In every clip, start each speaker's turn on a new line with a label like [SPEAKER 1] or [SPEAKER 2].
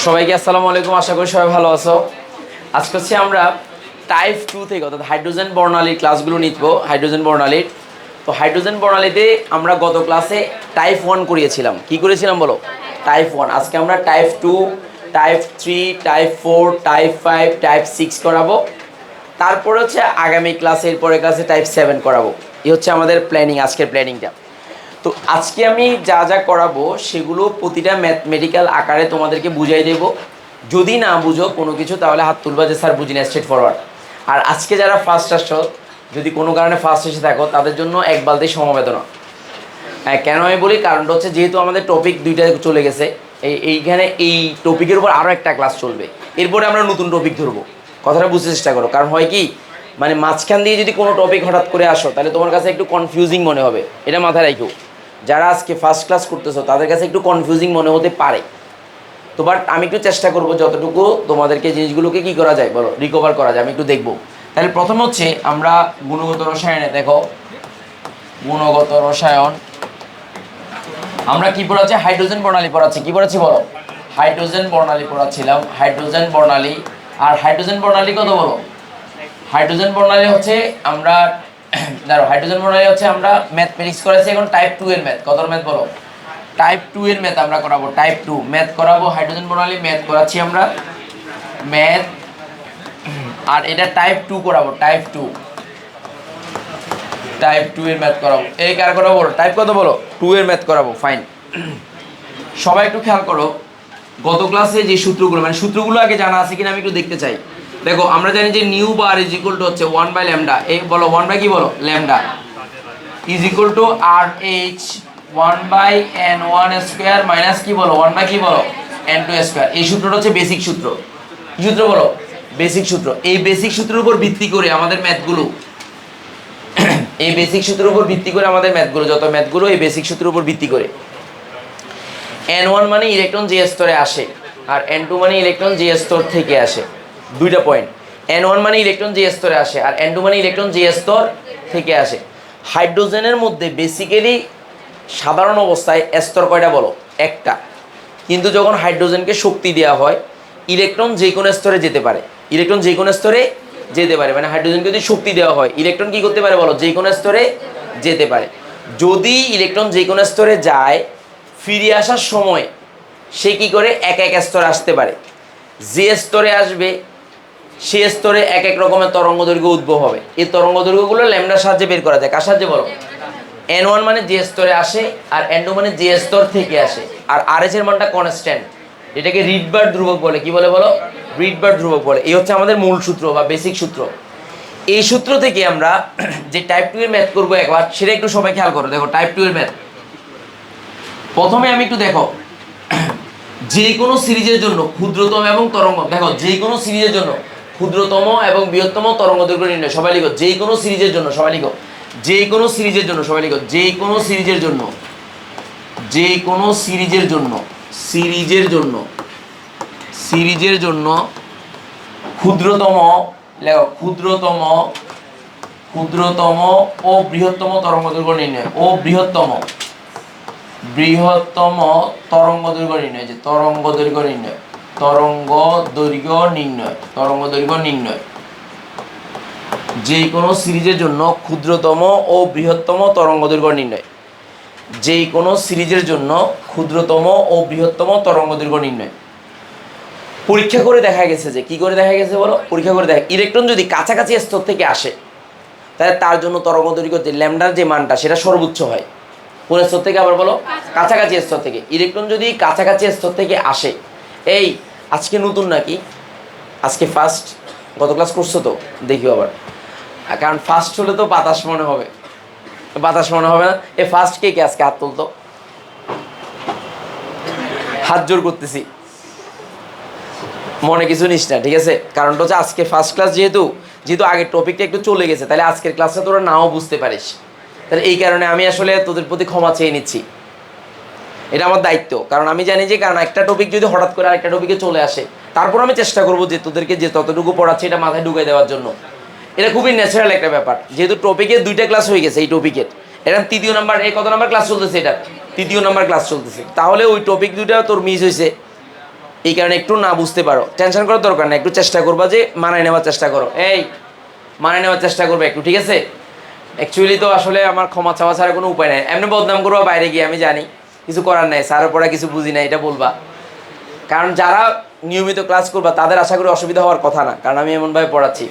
[SPEAKER 1] সবাইকে আসসালামু আলাইকুম। আশা করি সবাই ভালো আছো। আজকে হচ্ছে আমরা টাইপ 2 থেকে অর্থাৎ হাইড্রোজেন বর্ণালীর ক্লাসগুলো নিব। হাইড্রোজেন বর্ণালীর তো হাইড্রোজেন বর্ণালীতে আমরা গত ক্লাসে টাইপ 1 করিয়েছিলাম। কি করেছিলাম বলো? টাইপ 1। আজকে আমরা type 2, type 3, type 4, type 5, type 6 করাবো। তারপরে হচ্ছে আগামী ক্লাসে এরপরের ক্লাসে টাইপ 7 করাবো। এই হচ্ছে আমাদের প্ল্যানিং, আজকের প্ল্যানিংটা। তো আজকে আমি যা যা করাবো সেগুলো প্রতিটা ম্যাথমেটিক্যাল আকারে তোমাদেরকে বুঝাই দেব। যদি না বুঝো কোনো কিছু তাহলে হাত তুলবা যে স্যার বুঝি না, স্ট্রেট ফরওয়ার্ড। আর আজকে যারা ফার্স্ট আসছো, যদি কোনো কারণে ফার্স্ট এসে থাকো তাদের জন্য এক বালতি সমবেদনা। হ্যাঁ, কেন আমি বলি কারণটা হচ্ছে যেহেতু আমাদের টপিক দুইটা চলে গেছে, এইখানে এই টপিকের উপর আরও একটা ক্লাস চলবে। এরপরে আমরা নতুন টপিক ধরবো। কথাটা বুঝতে চেষ্টা করো। কারণ হয় কি, মানে মাঝখান দিয়ে যদি কোনো টপিক হঠাৎ করে আসো তাহলে তোমার কাছে একটু কনফিউজিং মনে হবে। এটা মাথায় রাখো। যারা আজকে ফার্স্ট ক্লাস করতেছো তাদের কাছে একটু কনফিউজিং মনে হতে পারে। তো বাট আমি একটু চেষ্টা করবো যতটুকু তোমাদেরকে জিনিসগুলোকে কী করা যায় বলো, রিকভার করা যায়, আমি একটু দেখবো। তাহলে প্রথম হচ্ছে আমরা গুণগত রসায়নে দেখো, গুণগত রসায়ন আমরা কি পড়াচ্ছি? হাইড্রোজেন বর্ণালী পড়াচ্ছি। কি পড়াচ্ছি বলো? হাইড্রোজেন বর্ণালী পড়াচ্ছিলাম। হাইড্রোজেন বর্ণালী। আর হাইড্রোজেন বর্ণালী কত বলো? হাইড্রোজেন বর্ণালী হচ্ছে আমরা ধরো হাইড্রোজেন বর্ণালী হচ্ছে আমরা ম্যাথমেটিক্স করেছি। এখন টাইপ 2 এর ম্যাথ। কত ম্যাথ বলো? টাইপ 2 এর ম্যাথ আমরা করাবো। টাইপ 2 ম্যাথ করাবো। হাইড্রোজেন বর্ণালী ম্যাথ করাচ্ছি আমরা, ম্যাথ। আর এটা টাইপ 2 করাবো। টাইপ 2, টাইপ 2 এর ম্যাথ করাবো। এই কার করাবো বলো? টাইপ কত বলো? 2 এর ম্যাথ করাবো। ফাইন। সবাই একটু খেয়াল করো, গত ক্লাসে যে সূত্রগুলো, মানে সূত্রগুলো আগে জানা আছে কিনা আমি একটু দেখতে চাই। দেখো আমরা জানি যে new bar is equal two হচ্ছে 1 বাই ল্যামডা। এই বলো 1 বাই কি বলো? Lambda is equal to R H 1 by n1 square minus কি বলো? 1 বাই কি বলো? n2 square. এই সূত্রটা হচ্ছে বেসিক সূত্র। কি সূত্র বলো? বেসিক সূত্র। এই বেসিক সূত্রের উপর ভিত্তি করে আমাদের ম্যাথগুলো এই বেসিক সূত্রের উপর ভিত্তি করে আমাদের ম্যাথগুলো, যত ম্যাথগুলো এই বেসিক সূত্রের উপর ভিত্তি করে। n1 মানে ইলেকট্রন যে স্তরে আসে, আর n2 মানে ইলেকট্রন যে স্তর থেকে আসে। দুইটা পয়েন্ট। n1 মানে ইলেকট্রন যে স্তরে আসে, আর n2 মানে ইলেকট্রন যে স্তর থেকে আসে। হাইড্রোজেনের মধ্যে বেসিক্যালি সাধারণ অবস্থায় স্তর কয়টা বলো? একটা। কিন্তু যখন হাইড্রোজেনকে শক্তি দেওয়া হয়, ইলেকট্রন যে কোনো স্তরে যেতে পারে। ইলেকট্রন যে কোনো স্তরে যেতে পারে, মানে হাইড্রোজেনকে যদি শক্তি দেওয়া হয় ইলেকট্রন কি করতে পারে বলো? যে কোনো স্তরে যেতে পারে। যদি ইলেকট্রন যে কোনো স্তরে যায়, ফিরে আসার সময় সে কি করে এক এক স্তরে আসতে পারে। যে স্তরে আসবে সে স্তরে এক এক রকমের তরঙ্গ দৈর্ঘ্য উদ্ভব হবে। এই তরঙ্গ দৈর্ঘ্যগুলো ল্যামডার সাহায্যে বের করা যায়। কার সাহায্যে বলো? n1 মানে যে স্তরে আসে, আর n2 মানে যে স্তর থেকে আসে। আর RH এর মানটা কনস্ট্যান্ট, এটাকে রিডবার্ড ধ্রুবক বলে। কি বলে বলো? রিডবার্ড ধ্রুবক বলে। এই হচ্ছে আমাদের মূল সূত্র বা বেসিক সূত্র। এই সূত্র থেকে আমরা যে টাইপ 2 এর ম্যাথ করবো একবার, সেটা একটু সবাই খেয়াল করো। দেখো টাইপ 2 এর ম্যাথ প্রথমে আমি একটু দেখো, যে কোনো সিরিজের জন্য ক্ষুদ্রতম এবং তরঙ্গ, দেখো যে কোনো সিরিজের জন্য ক্ষুদ্রতম এবং বৃহত্তম তরঙ্গ দৈর্ঘ্য নির্ণয়। সবাই লিখো যে কোনো সিরিজের জন্য। সবাই লিখো যে কোনো সিরিজের জন্য। সবাই লিখো যে কোনো সিরিজের জন্য। যে কোনো সিরিজের জন্য, সিরিজের জন্য, সিরিজের জন্য ক্ষুদ্রতম, লেখো ক্ষুদ্রতম, ক্ষুদ্রতম ও বৃহত্তম তরঙ্গ দৈর্ঘ্য নির্ণয়। ও বৃহত্তম, বৃহত্তম তরঙ্গ দৈর্ঘ্য নির্ণয়। যে তরঙ্গ দৈর্ঘ্য নির্ণয়, তরঙ্গ দৈর্ঘ্য নির্ণয়, তরঙ্গ দৈর্ঘ্য নির্ণয়। যে কোনো সিরিজের জন্য ক্ষুদ্রতম ও বৃহত্তম তরঙ্গ দৈর্ঘ্য নির্ণয়। যে কোনো সিরিজের জন্য ক্ষুদ্রতম ও বৃহত্তম তরঙ্গ দৈর্ঘ্য নির্ণয়। পরীক্ষা করে দেখা গেছে যে কি করে দেখা গেছে বলো? পরীক্ষা করে দেখা, ইলেকট্রন যদি কাছাকাছি স্তর থেকে আসে তাহলে তার জন্য তরঙ্গ দৈর্ঘ্য যে ল্যামডার যে মানটা সেটা সর্বোচ্চ হয়। কোন স্তর থেকে? আবার বলো, কাছাকাছি স্তর থেকে। ইলেকট্রন যদি কাছাকাছি স্তর থেকে আসে, এই আজকে নতুন নাকি? আজকে ফার্স্ট? গত ক্লাস করছো তো? দেখিও আবার, কারণ ফার্স্ট হলে তো বাতাস মনে হবে। বাতাস মনে হবে না? এ ফার্স্ট কে কে আজকে হাত তুলতো? হাত জোর করতেছি, মনে কিছু নিস না, ঠিক আছে? কারণটা হচ্ছে আজকে ফার্স্ট ক্লাস, যেহেতু আগের টপিকটা একটু চলে গেছে, তাহলে আজকের ক্লাসটা তোরা নাও বুঝতে পারিস। তাহলে এই কারণে আমি আসলে তোদের প্রতি ক্ষমা চেয়ে নিচ্ছি। এটা আমার দায়িত্ব, কারণ আমি জানি যে কারণ একটা টপিক যদি হঠাৎ করে আরেকটা টপিকে চলে আসে, তারপর আমি চেষ্টা করবো যে তোদেরকে যে ততটুকু পড়াচ্ছি এটা মাথায় ঢুকাই দেওয়ার জন্য। এটা খুবই ন্যাচারাল একটা ব্যাপার। যেহেতু টপিকের দুইটা ক্লাস হয়ে গেছে, এই টপিকের এটা তৃতীয় নাম্বার, এই কত নাম্বার ক্লাস চলতেছে? এটা তৃতীয় নাম্বার ক্লাস চলতেছে। তাহলে ওই টপিক দুইটা তোর মিস হয়েছে, এই কারণে একটু না বুঝতে পারো, টেনশন করার দরকার না, একটু চেষ্টা করবা যে মানায় নেওয়ার চেষ্টা করো, এই মানায় নেওয়ার চেষ্টা করবে একটু, ঠিক আছে? অ্যাকচুয়ালি তো আসলে আমার ক্ষমা চাওয়া ছাড়া কোনো উপায় নাই, এমনি বদনাম করবা বাইরে গিয়ে, আমি জানি কিছু করার নাই, স্যারের পড়া কিছু বুঝি না এটা বলবা, কারণ যারা নিয়মিত ক্লাস করবা তাদের আশা করি অসুবিধা হওয়ার কথা না, কারণ আমি এমনভাবে পড়াচ্ছি।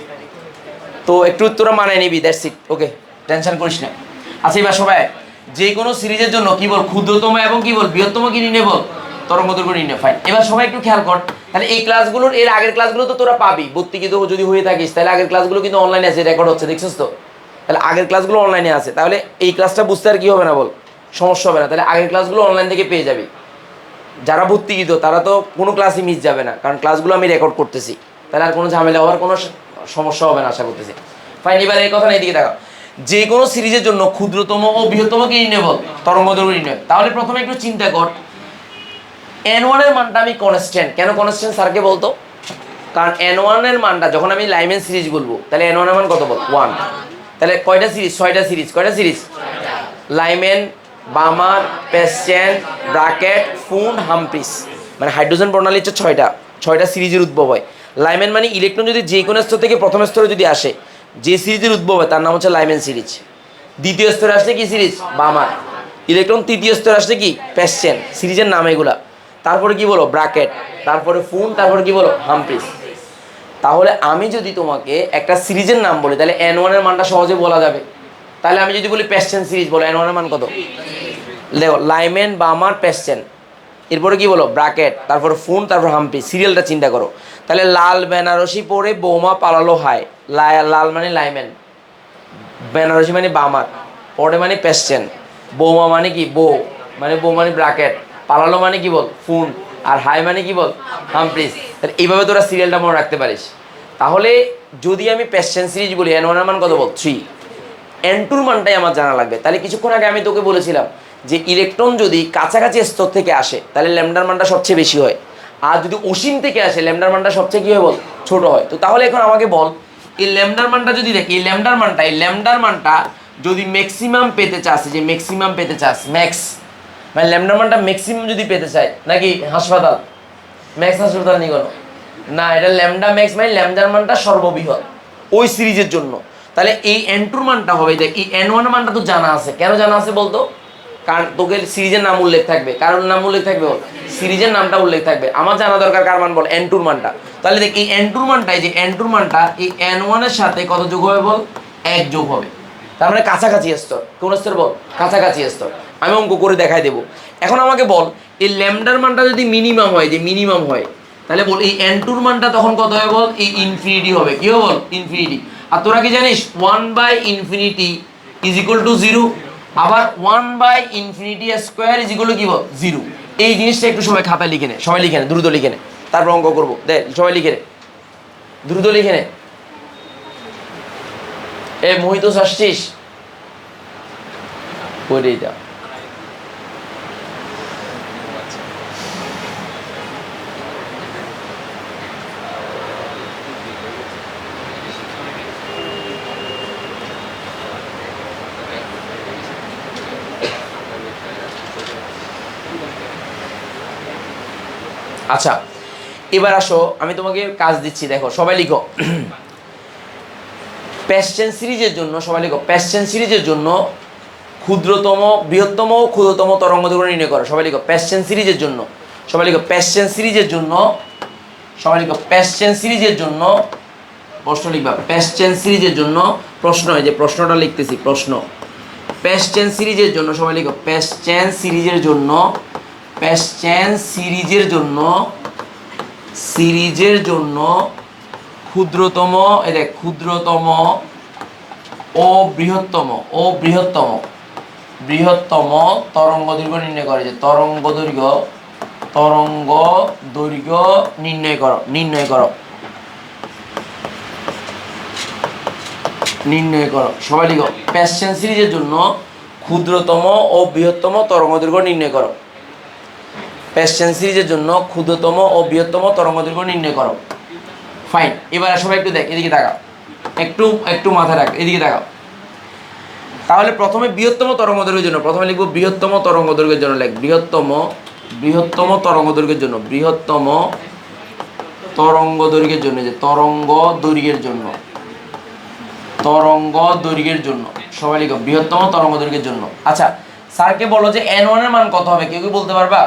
[SPEAKER 1] তো একটু তোরা মানায় নিবি, দ্যাটস ইট, ওকে, টেনশন করিস না। আচ্ছা এবার সবাই যে কোনো সিরিজের জন্য কি বল, ক্ষুদ্রতম এবং কি বল বৃহত্তম কি নির্ণয় বল, তরঙ্গদৈর্ঘ্য নির্ণয়। ফাইন, এবার সবাই একটু খেয়াল কর, তাহলে এই ক্লাসগুলোর এর আগের ক্লাসগুলো তো তোরা পাবি, ভর্তি কিন্তু যদি হয়ে থাকিস তাহলে আগের ক্লাসগুলো কিন্তু অনলাইনে আছে, রেকর্ড হচ্ছে, দেখছিস তো? তাহলে আগের ক্লাসগুলো অনলাইনে আছে, তাহলে এই ক্লাসটা বুঝতে আর কি হবে না বল, সমস্যা হবে না, তাহলে আগের ক্লাসগুলো অনলাইন থেকে পেয়ে যাবি। যারা ভর্তিকৃত তারা তো কোনো ক্লাসই মিস যাবে না, কারণ ক্লাসগুলো আমি রেকর্ড করতেছি, তাহলে আর কোনো ঝামেলা হওয়ার কোনো সমস্যা হবে না আশা করতেছি। ফাইন, এবার এই কথা না, এদিকে দেখো, যে কোনো সিরিজের জন্য ক্ষুদ্রতম ও বৃহত্তম কি নির্ণয় বল, তরঙ্গদৈর্ঘ্য নির্ণয়। তাহলে প্রথমে একটু চিন্তা কর, n1 এর মানটা আমি কনস্ট্যান্ট, কেন কনস্ট্যান্ট স্যারকে বলতো, কারণ n1 এর মানটা যখন আমি লাইমেন সিরিজ বলবো তাহলে n1 এর মান কত বল, 1, তাহলে কয়টা সিরিজ, 6টা সিরিজ, কয়টা সিরিজ, লাইমেন, বামার, পেস্টেন, ব্রাকেট, ফুন, হামপ্রিস, মানে হাইড্রোজেন প্রণালী হচ্ছে 6টা সিরিজের উদ্ভব হয়। লাইমেন মানে ইলেকট্রন যদি যে কোনো স্তর থেকে প্রথম স্তরে যদি আসে, যে সিরিজের উদ্ভব হয় তার নাম হচ্ছে লাইমেন সিরিজ। দ্বিতীয় স্তরে আসলে কি সিরিজ, বামার। ইলেকট্রন তৃতীয় স্তরে আসলে কি, পেস্টেন, সিরিজের নাম এগুলা। তারপরে কি বলো, ব্রাকেট, তারপরে ফুন, তারপরে কি বলো, হামপ্রিস। তাহলে আমি যদি তোমাকে একটা সিরিজের নাম বলি তাহলে n1 এর মানটা সহজে বলা যাবে। তাহলে আমি যদি বলি পেস্টেন সিরিজ, বলো n1 এর মান কত, দেখো লাইমেন, বামার, পেস্টেন, এরপরে কি বলো, ব্রাকেট, তারপর ফুন, তারপর হাম্পি, সিরিয়ালটা চিন্তা করো। তাহলে লাল বেনারসি পরে বৌমা পালালো হায়, লাল মানে লাইমেন, বেনারসি মানে বামার, পরে মানে পেস্টেন, বৌমা মানে কি বউ, মানে বউ মানে ব্রাকেট, পালালো মানে কি বল, ফুন, আর হাই মানে কি বল, হামপ্রিস। তাহলে এইভাবে তোরা সিরিয়ালটা মনে রাখতে পারিস। তাহলে যদি আমি পেস্টেন সিরিজ বলি n1 এর মান কত বল, 3, n2 মানটাই আমার জানা লাগবে। তাহলে কিছুক্ষণ আগে আমি তোকে বলেছিলাম যে ইলেকট্রন যদি কাছাকাছি স্তর থেকে আসে তাহলে ল্যামডার মানটা সবচেয়ে বেশি হয়, আর যদি অসীম থেকে আসে ল্যামডার মানটা সবচেয়ে কী হয় বল, ছোট হয়। তো তাহলে এখন আমাকে বল, এই ল্যামডার মানটা যদি দেখি, এই ল্যামডার মানটা যদি ম্যাক্সিমাম পেতে চাস, যে ম্যাক্সিমাম পেতে চাস, ম্যাক্স মানে ল্যামডার মানটা ম্যাক্সিমাম যদি পেতে চাই, নাকি হাসপাতাল, ম্যাক্স হাসপাতাল নি কোনো না, এটা ল্যামডা ম্যাক্স মানে ল্যামডার মানটা সর্ববৃহৎ ওই সিরিজের জন্য। তাহলে এই n2 মানটা হবে, দেখ এই n1 মানটা তো জানা আছে, কেন জানা আছে বলতো, কারণ তোকে সিরিজের নাম উল্লেখ থাকবে, কারোর নাম উল্লেখ থাকবে বল, সিরিজের নামটা উল্লেখ থাকবে। আমার জানা দরকার কার মান বল, n2 মানটা। তাহলে দেখ এই n2 মানটাই, যে n2 মানটা এই n1 এর সাথে কত যোগ হবে বল, 1 যোগ হবে, তার মানে কাছাকাছি স্তর, কোন স্তর বল, কাছাকাছি স্তর। আমি অঙ্ক করে দেখাই দেবো। এখন আমাকে বল, এই ল্যামডার মানটা যদি মিনিমাম হয়, যে মিনিমাম হয়, তাহলে বল এই n2 মানটা তখন কত হবে বল, এই ইনফিনিটি হবে, কি হবে বল, ইনফিনিটি। আর তোরা কি জানিস 1/∞ ইজ ইকুয়াল টু 0, আবার 1/∞² ইজ ইকুয়াল টু কি বল, 0। এই জিনিসটা একটু সবাই খাতায় লিখে নে, সবাই লিখে নে, দ্রুত লিখে নে, তারপর অঙ্ক করবো, দেখ সবাই লিখে নে, দ্রুত লিখে নে। এ মোহিত আসছিস, করেই যা। আচ্ছা এবার আসো, আমি তোমাকে কাজ দিচ্ছি, দেখো সবাই লিখো, পেস্টেন সিরিজের জন্য, সবাই লিখো, পেস্টেন সিরিজের জন্য ক্ষুদ্রতম, বৃহত্তম ও ক্ষুদ্রতম তরঙ্গদৈর্ঘ্য নির্ণয় করো। সবাই লিখো পেস্টেন সিরিজের জন্য, সবাই লিখো পেস্টেন সিরিজের জন্য, সবাই লিখো পেস্টেন সিরিজের জন্য, প্রশ্ন লিখবা, পেস্টেন সিরিজের জন্য প্রশ্ন, এই যে প্রশ্নটা লিখতেছি, প্রশ্ন, পেস্টেন সিরিজের জন্য, সবাই লিখো পেস্টেন সিরিজের জন্য, পেস্টেন সিরিজের জন্য, সিরিজের জন্য ক্ষুদ্রতম, এই দেখ ক্ষুদ্রতম ও বৃহত্তম, বৃহত্তম তরঙ্গ দৈর্ঘ্য নির্ণয় করে, যে তরঙ্গ দৈর্ঘ্য নির্ণয় করো, সবাই লিখো পেস্টেন সিরিজের জন্য ক্ষুদ্রতম ও বৃহত্তম তরঙ্গ দৈর্ঘ্য নির্ণয় করো, পেস্টেন সিরিজের জন্য ক্ষুদ্রতম ও বৃহত্তম তরঙ্গ দৈর্ঘ্য নির্ণয় করো। ফাইন, এবার সবাই একটু দেখ, এদিকে তাকাও, একটু মাথায় রাখ, এদিকে তাকাও। তাহলে প্রথমে বৃহত্তম তরঙ্গ দৈর্ঘ্যের জন্য, প্রথমে লিখবো বৃহত্তম তরঙ্গ দৈর্ঘ্যের জন্য, লেখ বৃহত্তম তরঙ্গ দৈর্ঘ্যের জন্য, বৃহত্তম তরঙ্গ দৈর্ঘ্যের জন্য, যে তরঙ্গ দৈর্ঘ্যের জন্য, তরঙ্গ দৈর্ঘ্যের জন্য সবাই লিখো বৃহত্তম তরঙ্গ দৈর্ঘ্যের জন্য। আচ্ছা স্যারকে বলো যে n1 এর মান কত হবে, কেউ কি বলতে পারবা?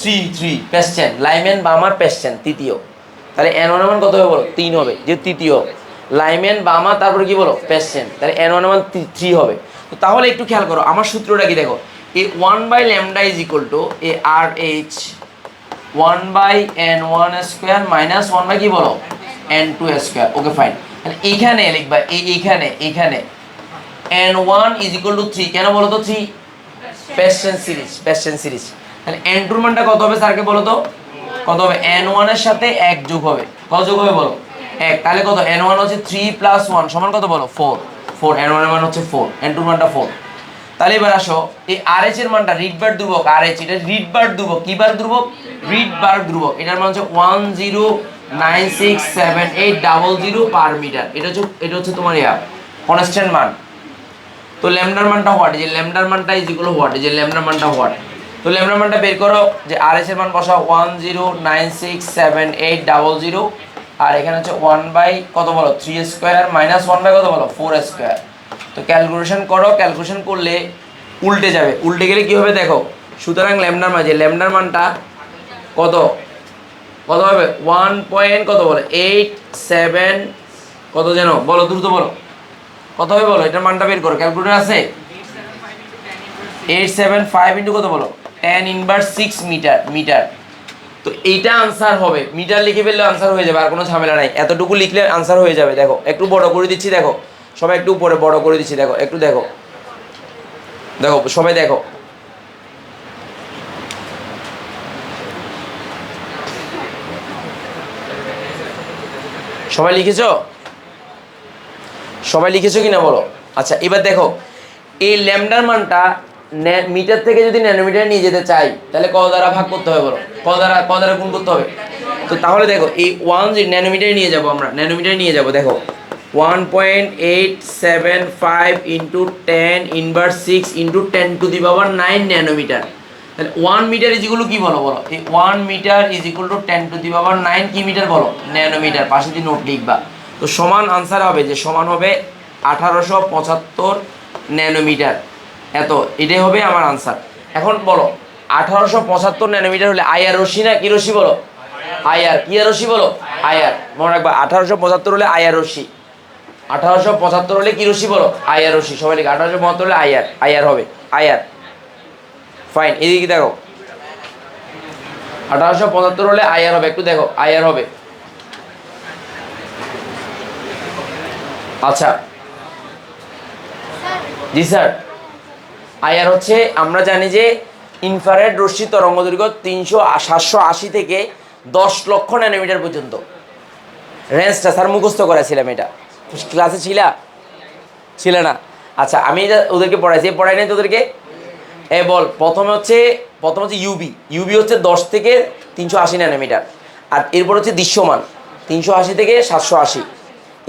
[SPEAKER 1] 3 পেশ্চেন, লাইম্যান বামার পেশ্চেন তৃতীয়, তাহলে n1 এর মান কত হবে বলো? 3 হবে, যে তৃতীয় লাইম্যান বামা তারপরে কি বলো পেশ্চেন, তাহলে n1 এর মান 3 হবে। তো তাহলে একটু খেয়াল করো আমার সূত্রটা কি দেখো, এ 1/λ ইজ ইকুয়াল টু এ R H 1/n1 square minus 1 by কি বলো n2 স্কয়ার। ওকে ফাইন, তাহলে এইখানে লিখবা এইখানে n1 ইজ ইকুয়াল টু 3, কেন বলো তো 3? পেশ্চেন সিরিজ। তাহলে n2 এর মানটা কত হবে স্যারকে বলো তো? কত হবে? n1 এর সাথে 1 যোগ হবে, কত যোগ হবে বলো? 1, তাহলে কত? n1 হচ্ছে 3 + 1 সমান কত বলো? 4 n1 এর মান হচ্ছে 4, n2 এর মানটা 4। তাহলে এবার আসো এই RH এর মানটা রিডবার ধ্রুবক, RH এটা রিডবার ধ্রুবক, কি বার ধ্রুবক? রিডবার ধ্রুবক, এটার মান হচ্ছে 10967800 পার মিটার। এটা হচ্ছে তোমার কনস্ট্যান্ট মান। তো ল্যামডার মানটা হোয়াট, যে ল্যামডার মানটা ইজ ইকুয়াল টু হোয়াট, যে ল্যামডার মানটা হোয়াট। তো ল্যামডার মানটা বের করো, যে RH এর মান বসাও 10967800, আর এখানে হচ্ছে 1 বাই কত বলো 3 স্কয়ার মাইনাস 1 বাই কত বলো 4 স্কয়ার। তো ক্যালকুলেশন করো, ক্যালকুলেশন করলে উল্টে যাবে, উল্টে গেলে কি হবে দেখো। সুতরাং ল্যামডার মান, যে ল্যামডার মানটা কত হবে 1 পয়েন্ট কত বলো 87 কত যেন বলো, দ্রুত বলো কত হবে বলো, এটার মানটা বের করো, ক্যালকুলেটর আছে? 875 ইন্টু কত বলো 10 ইনভার্স 6 মিটার। তো এইটা আনসার হবে, মিটার লিখে ফেললে আনসার হয়ে যাবে, আর কোনো ঝামেলা নাই, এতটুকু লিখলে আনসার হয়ে যাবে। দেখো একটু বড় করে দিচ্ছি, দেখো সবাই একটু উপরে বড় করে দিচ্ছি, দেখো একটু দেখো সবাই দেখো। সবাই লিখেছো কিনা বলো? আচ্ছা এবার দেখো এই ল্যামডার মানটা মিটার থেকে যদি ন্যানোমিটার নিয়ে যেতে চাই তাহলে কত দ্বারা ভাগ করতে হবে বলো, কত দ্বারা গুণ করতে হবে? তো তাহলে দেখো এই 1 যে ন্যানোমিটারে নিয়ে যাব, আমরা ন্যানোমিটারে নিয়ে যাব, দেখো 1.875 ইন্টু 10 ইনভার্স 6 ইন্টু 10⁹ ন্যানোমিটার। তাহলে 1 মিটার ইজ ইকুয়াল টু কি বলো, এই 1 মিটার ইজ ইকুয়াল টু 10⁹ কি মিটার বলো? ন্যানোমিটার, পাশে দিয়ে নোট লিখবা। তো সমান আনসার হবে, যে সমান হবে 1875 ন্যানোমিটার, এটাই হবে আমার আনসার। এখন বলো 1875 ন্যানোমিটার হলে আইআর রশ্মি না কি রশ্মি বলো? আইআর, কি রশ্মি বলো? আইআর। মনে রাখবা 1875 হলে আইআর রশ্মি, 1875 হলে কি রশ্মি বলো? আইআর রশ্মি। সবাই লিখে 1875 হলে আইআর হবে, আইআর। ফাইন, এদিকে দেখো 1875 হলে আইআর হবে, একটু দেখো আইআর হবে। আচ্ছা জি স্যার, আইআর হচ্ছে আমরা জানি যে ইনফ্রারেড রশ্মি তরঙ্গ দৈর্ঘ্য 780 থেকে 10 লক্ষ ন্যানোমিটার পর্যন্ত, রেঞ্জটা স্যার মুখস্থ করেছিলাম, এটা ক্লাসে ছিল না? আচ্ছা আমি এটা ওদেরকে পড়াই নাই তোদেরকে? বল প্রথমে হচ্ছে ইউবি হচ্ছে 10 থেকে 380 ন্যানোমিটার, আর এরপর হচ্ছে দৃশ্যমান 380 থেকে 780,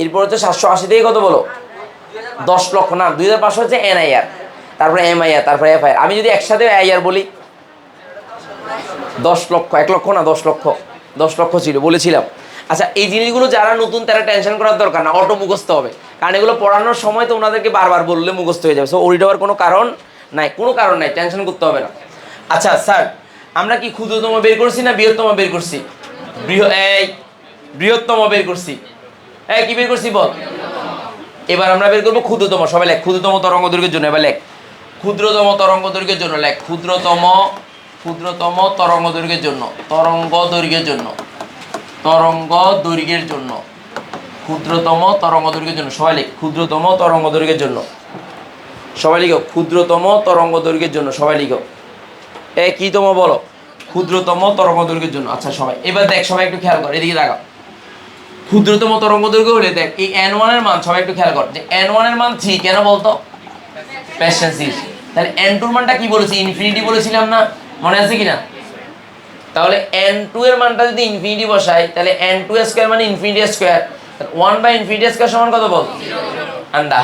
[SPEAKER 1] এরপর হচ্ছে 780 থেকে কত বলো 10 লক্ষ না 2500 হচ্ছে এনআইআর, তারপরে এমআইআর, তারপরে এফআইআর। আমি যদি একসাথে আইআর বলি 10 লক্ষ, 1 লক্ষ না 10 লক্ষ ছিল বলেছিলাম। আচ্ছা এই জিনিসগুলো যারা নতুন তারা টেনশন করার দরকার না, অটো মুখস্থ হবে, কারণ এগুলো পড়ানোর সময় তো ওনাদেরকে বারবার বললে মুখস্থ হয়ে যাবে। সো ওরি দেওয়ার কোনো কারণ নাই, টেনশন করতে হবে না। আচ্ছা স্যার আমরা কি ক্ষুদ্রতম বের করছি না বৃহত্তম বের করছি? বৃহত্তম বের করছি। কি বের করছি বল? এবার আমরা বের করবো ক্ষুদ্রতম। সবাই লেখ ক্ষুদ্রতম তরঙ্গ দৈর্ঘ্যের জন্য, এবার লেখ ক্ষুদ্রতম তরঙ্গ দৈর্ঘ্যের জন্য, লেখ ক্ষুদ্রতম তরঙ্গ দৈর্ঘ্যের জন্য, ক্ষুদ্রতম তরঙ্গ দৈর্ঘ্যের জন্য। সবাই লিখ ক্ষুদ্রতম তরঙ্গ দৈর্ঘ্যের জন্য, সবাই লিখো ক্ষুদ্রতম তরঙ্গ দৈর্ঘ্যের জন্য, সবাই লিখো কি তম বলো? ক্ষুদ্রতম তরঙ্গ দৈর্ঘ্যের জন্য। আচ্ছা সবাই এবার দেখ, সবাই একটু খেয়াল কর, এদিকে তাকাও। ক্ষুদ্রতম তরঙ্গ দৈর্ঘ্য হলে দেখ এই n1 এর মান, সবাই একটু খেয়াল কর, যে n1 এর মান 3, কেন বলতো? পেশ্চেন সিরিজ। তাহলে n2 এর মানটা কি বলেছি? ইনফিনিটি বলেছিলাম না, মনে আছে কিনা? তাহলে n2 এর মানটা যদি ইনফিনিটি বসাই তাহলে n2 স্কয়ার মানে infinity square, 1 by infinity square সমান কত বল? আন্ডা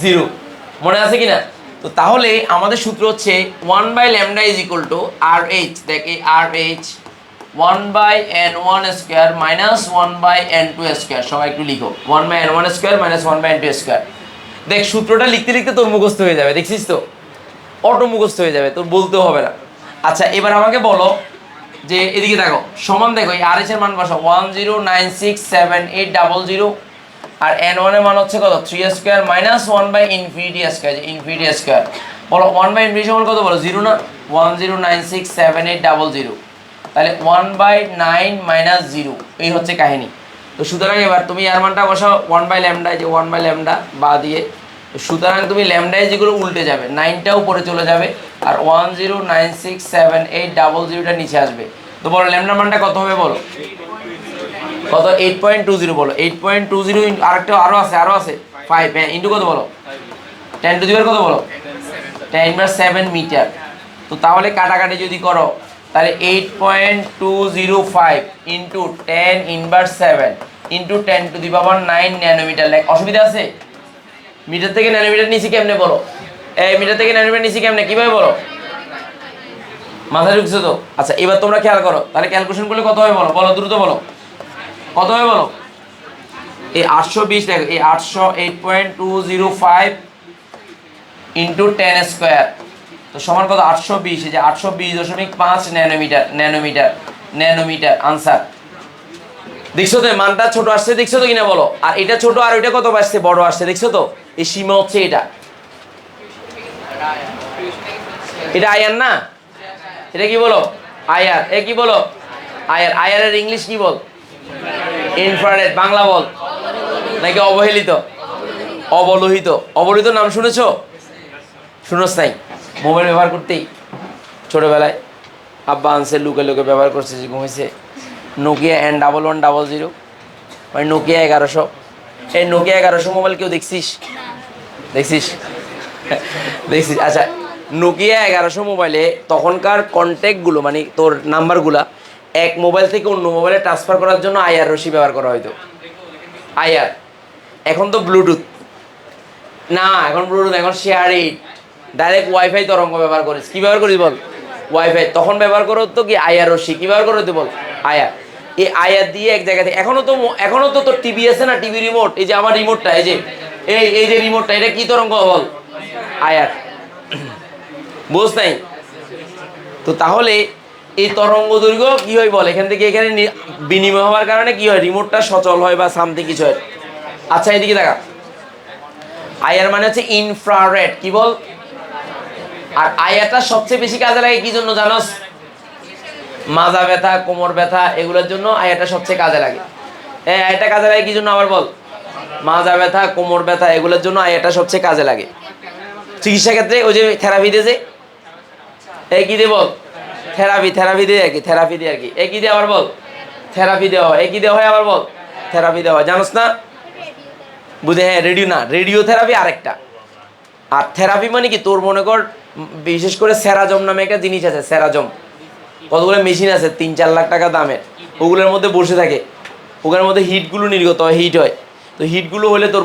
[SPEAKER 1] 0, মনে আছে কিনা? তো তাহলে আমাদের সূত্র হচ্ছে 1/λ ইজ ইকুয়াল টু RH। দেখ এই RH 1/n1 square minus 1/n2 square. সবাই একটু লিখো 1/n1 square minus 1/n2 square. দেখ সূত্রটা লিখতে লিখতে তোর মুখস্থ হয়ে যাবে, দেখছিস তো, অটো মুখস্থ হয়ে যাবে, তোর বলতেও হবে না। আচ্ছা এবার আমাকে বলো যে এদিকে দেখো সমান, দেখো এই আরএস এর মান বসাও 10967800 আর n1 এর মান হচ্ছে কত 3 স্কয়ার মাইনাস 1/ইনফিনিটি স্কয়ার, যে ইনফিনিটি স্কয়ার। বলো 1/ইনফিনিটি সমান কত, বলো 0 না, 10967800, তাহলে 1/9 মাইনাস 0, এই হচ্ছে কাহিনী। তো সুতরাং এবার তুমি এর মানটা বসাও 1/ল্যামডা, যে 1/ল্যামডা বা দিয়ে, সুতরাং তুমি ল্যামডায় যেগুলো উল্টে যাবে 9টা উপরে চলে যাবে আর 10967800টা নিচে আসবে। তো বলো ল্যামডার মানটা কত হবে, বলো কত, 8.20, বলো 8.20 আরেকটা আরো আছে 5, হ্যাঁ ইন্টু কত বলো 10 টু দি পাওয়ার কত বলো 10/7 মিটার। তো তাহলে কাটাকাটি যদি করো তাহলে 8.205 into 10/7 into 10 to the power 9 nanometre. অসুবিধা আছে? মিটার থেকে ন্যানোমিটার নিচে কেমনে বলো, এই মিটার থেকে ন্যানোমিটার নিচে কেমনে, কিভাবে বলো, মাথায় ঢুকছে তো? আচ্ছা এবার তোমরা খেয়াল করো, তাহলে ক্যালকুলেশন করলে কত হবে বলো, বলো দ্রুত বলো কত হবে বলো। এই 820, দেখো এই 808.205 ইন্টু 10 স্কোয়ার, তো সমান কত 820, এই যে 820.5 ন্যানোমিটার, ন্যানোমিটার আনসার। দেখছো তো মানটা ছোট আসছে, দেখছো তো কিনা বলো, আর এটা ছোট আর ওইটা কত আসছে, বড় আসছে, দেখছো তো? এই সীমা হচ্ছে এটা, এটা আয়ার না, এটা কি বলো আয়ার, এ কি বলো আয়ার, আয়ারের ইংলিশ কি বল, ইনফ্রারেড, বাংলা বল নাকি অবহেলিত, অবলোহিত, অবলোহিত নাম শুনেছো? শুনোস নাই? মোবাইল ব্যবহার করতেই ছোটবেলায় আব্বা আনসে লুকে লুকে ব্যবহার করছে, যে ঘুমিয়েছে নোকিয়া N1100, মানে নোকিয়া 1100। এই নোকিয়া 1100 মোবাইল কেউ দেখছিস? দেখছিস? আচ্ছা নোকিয়া 1100 মোবাইলে তখনকার কন্ট্যাক্টগুলো, মানে তোর নাম্বারগুলা এক মোবাইল থেকে অন্য মোবাইলে ট্রান্সফার করার জন্য আইআর রশি ব্যবহার করা হয়তো, আইআর। এখন তো ব্লুটুথ না, এখন ব্লুটুথ, এখন শেয়ারিং, ডাইরেক্ট ওয়াইফাই তরঙ্গ ব্যবহার করিস। কি ব্যবহার করিস বল, ওয়াইফাই। তখন ব্যবহার করো তো কি আইআর রশি, কি ব্যবহার করো তো বল আইআর। এই আইআর দিয়ে এক জায়গা থেকে, এখনো তো তোর টিভি আছে না, টিভি রিমোট, এই যে আমার রিমোটটা, এই যে এই যে রিমোটটা, এটা কি তরঙ্গ বল, আইআর, বুঝ নাই? তো তাহলে এই তরঙ্গ দৈর্ঘ্য কি হয় বল, এখান থেকে এখানে বিনিময় হওয়ার কারণে কি হয়, রিমোটটা সচল হয় বা সামথিং কিছু হয়। আচ্ছা এদিকে দেখা, আইআর মানে হচ্ছে ইনফ্রারেড, কি বল। আর আইআরটা সবচেয়ে বেশি কাজে লাগে কি জন্য জানোস? মাজা ব্যথা, কোমর ব্যথা, এগুলোর জন্য আইআরটা সবচেয়ে কাজে লাগে। আইআরটা কাজে লাগে কি জন্য আবার বল, মাজা ব্যথা, কোমর ব্যথা, এগুলোর জন্য আইআরটা সবচেয়ে কাজে লাগে। চিকিৎসা ক্ষেত্রে ওই যে থেরাপি দিয়েছে, এই কি দিয়ে বল, থেরাপি দিয়ে আর কি, থেরাপি দিয়ে আর কি, এই কি দিয়ে আবার বল, থেরাপি দেওয়া হয়, এই কি দেওয়া হয় আবার বল, থেরাপি দেওয়া হয়, জানোস না? বুঝে? হ্যাঁ রেডিও না, রেডিও থেরাপি আরেকটা। আর থেরাপি মানে কি, তোর মনে কর বিশেষ করে সেরাজম নামে একটা জিনিস আছে, সেরাজম, কতগুলো মেশিন আছে 3-4 লাখ টাকা দামের, ওগুলোর মধ্যে বসে থাকে, ওগুলোর মধ্যে হিটগুলো নির্গত হয়, হিট হয়। তো হিটগুলো হলে তোর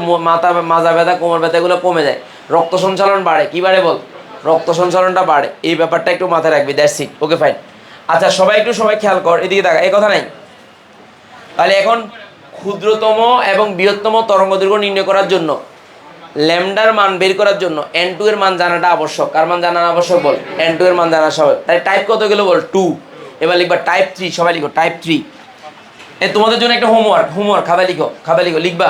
[SPEAKER 1] মাজা ব্যথা, কোমর ব্যথা এগুলো কমে যায়, রক্ত সঞ্চালন বাড়ে, কি বাড়ে বল, রক্ত সঞ্চালনটা বাড়ে। এই ব্যাপারটা একটু মাথায় রাখবি, দ্যাটস ইট, ওকে ফাইন। আচ্ছা সবাই খেয়াল কর, এদিকে দেখা, এই কথা নাই। তাহলে এখন ক্ষুদ্রতম এবং বৃহত্তম তরঙ্গ দৈর্ঘ্য নির্ণয় করার জন্য, ল্যামডার মান বের করার জন্য n2 এর মান জানাটা আবশ্যক। কার মান জানা আবশ্যক বল, n2 এর মান জানা সবাই। তাই টাইপ কত গেল বল 2। এবার লিখবা টাইপ 3, সবাই লিখো টাইপ 3। তোমাদের জন্য একটা হোমওয়ার্ক, খাতা লিখো, লিখবা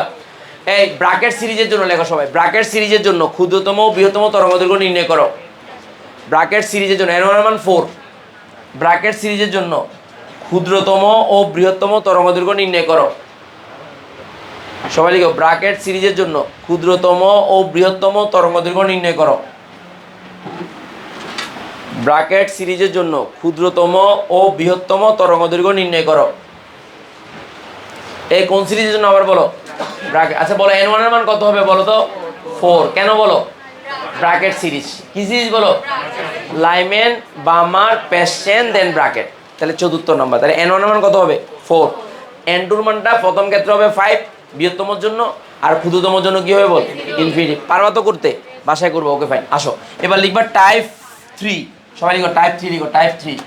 [SPEAKER 1] এই ব্র্যাকেট সিরিজের জন্য লেখো সবাই, ব্র্যাকেট সিরিজের জন্য ক্ষুদ্রতম ও বৃহত্তম তরঙ্গ দৈর্ঘ্য নির্ণয় করো। ব্র্যাকেট সিরিজের জন্য n1 এর মান 4, ব্র্যাকেট সিরিজের জন্য ক্ষুদ্রতম ও বৃহত্তম তরঙ্গ দৈর্ঘ্য নির্ণয় করো। সবাই লিখো ব্র্যাকেট সিরিজের জন্য ক্ষুদ্রতম ও বৃহত্তম তরঙ্গ দৈর্ঘ্য নির্ণয় করো। ব্র্যাকেট সিরিজের জন্য ক্ষুদ্রতম ও বৃহত্তম তরঙ্গ দৈর্ঘ্য নির্ণয় করো। এই কোন সিরিজের জন্য আবার বলো, ব্র্যাকেট। আচ্ছা বলো n1 এর মান কত হবে বলো তো 4, কেন বলো, ব্র্যাকেট সিরিজ। কি সিরিজ বলো, লাইম্যান, বামার, পেস্টেন, দেন ব্র্যাকেট। তাহলে 44 নম্বর। তাহলে n1 এর মান কত হবে 4, n2 এর মানটা প্রথম ক্ষেত্রে হবে 5 বৃহত্তমর জন্য, আর ক্ষুদ্রতমর জন্য কি হবে বল, ইনফিনিটি। পারবা তো করতে, বাসায় করবো, ওকে ফাইন। আসো এবার লিখবা টাইপ 3, সবাই লিখো টাইপ 3, লিখো টাইপ 3।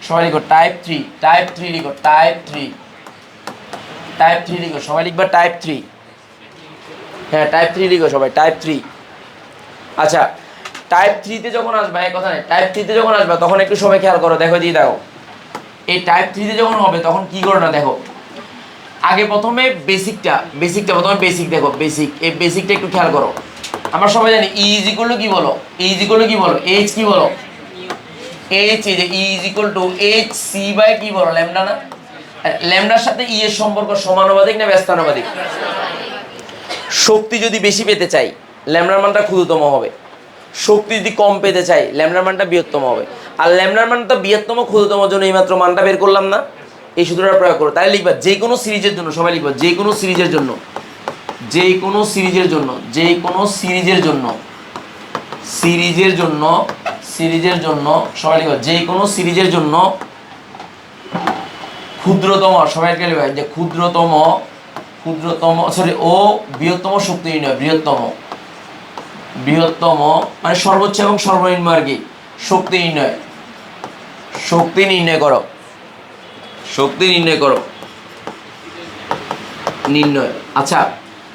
[SPEAKER 1] সবাই লিখো টাইপ 3, টাইপ 3 লিখো, টাইপ 3, টাইপ 3 লিখো, সবাই লিখবা টাইপ 3। হ্যাঁ টাইপ 3 লিখো সবাই, টাইপ 3। আচ্ছা টাইপ 3 তে যখন আসবা, এক কথা নেই, টাইপ 3 তে যখন আসবা তখন একটু সবাই খেয়াল করো, দেখো দিয়ে দেখো এই টাইপ 3 তে যখন হবে তখন কি করো না, দেখো আগে প্রথমে বেসিকটা প্রথমে বেসিক দেখো, বেসিক, এই বেসিকটা একটু খেয়াল করো। আমরা সবাই জানি ই ইজ ইকুয়াল টু কি বলো, ই ইজ ইকুয়াল টু কি বলো, এইচ কি বলো, এইচ, এই যে E is equal to H C by কি বলো, ল্যামডা না? ল্যামডার সাথে ই এর সম্পর্ক সমানুপাতিক না ব্যস্তানুপাতিক? শক্তি যদি বেশি পেতে চাই ল্যামডার মানটা ক্ষুদ্রতম হবে, শক্তি যদি কম পেতে চাই ল্যামডার মানটা বৃহত্তম হবে। আর ল্যামডার মানটা বৃহত্তম ক্ষুদ্রতম জন্য এইমাত্র মানটা বের করলাম না, এই সূত্রটা প্রয়োগ করো। তাই লিখবা যে কোনো সিরিজের জন্য, সবাই লিখবা যে কোনো সিরিজের জন্য, যে কোনো সিরিজের জন্য, যে কোনো সিরিজের জন্য, সিরিজের জন্য, সিরিজের জন্য, সবাই লিখবা যে কোনো সিরিজের জন্য ক্ষুদ্রতম, সবাইকে লিখবা যে ক্ষুদ্রতম, ক্ষুদ্রতম সরি ও বৃহত্তম শক্তি নির্ণয়, বৃহত্তম, বৃহত্তম মানে সর্বোচ্চ এবং সর্বনিম্ন আর কি শক্তি নির্ণয়, শক্তি নির্ণয় করো, শক্তি নির্ণয় করো, নির্ণয়। আচ্ছা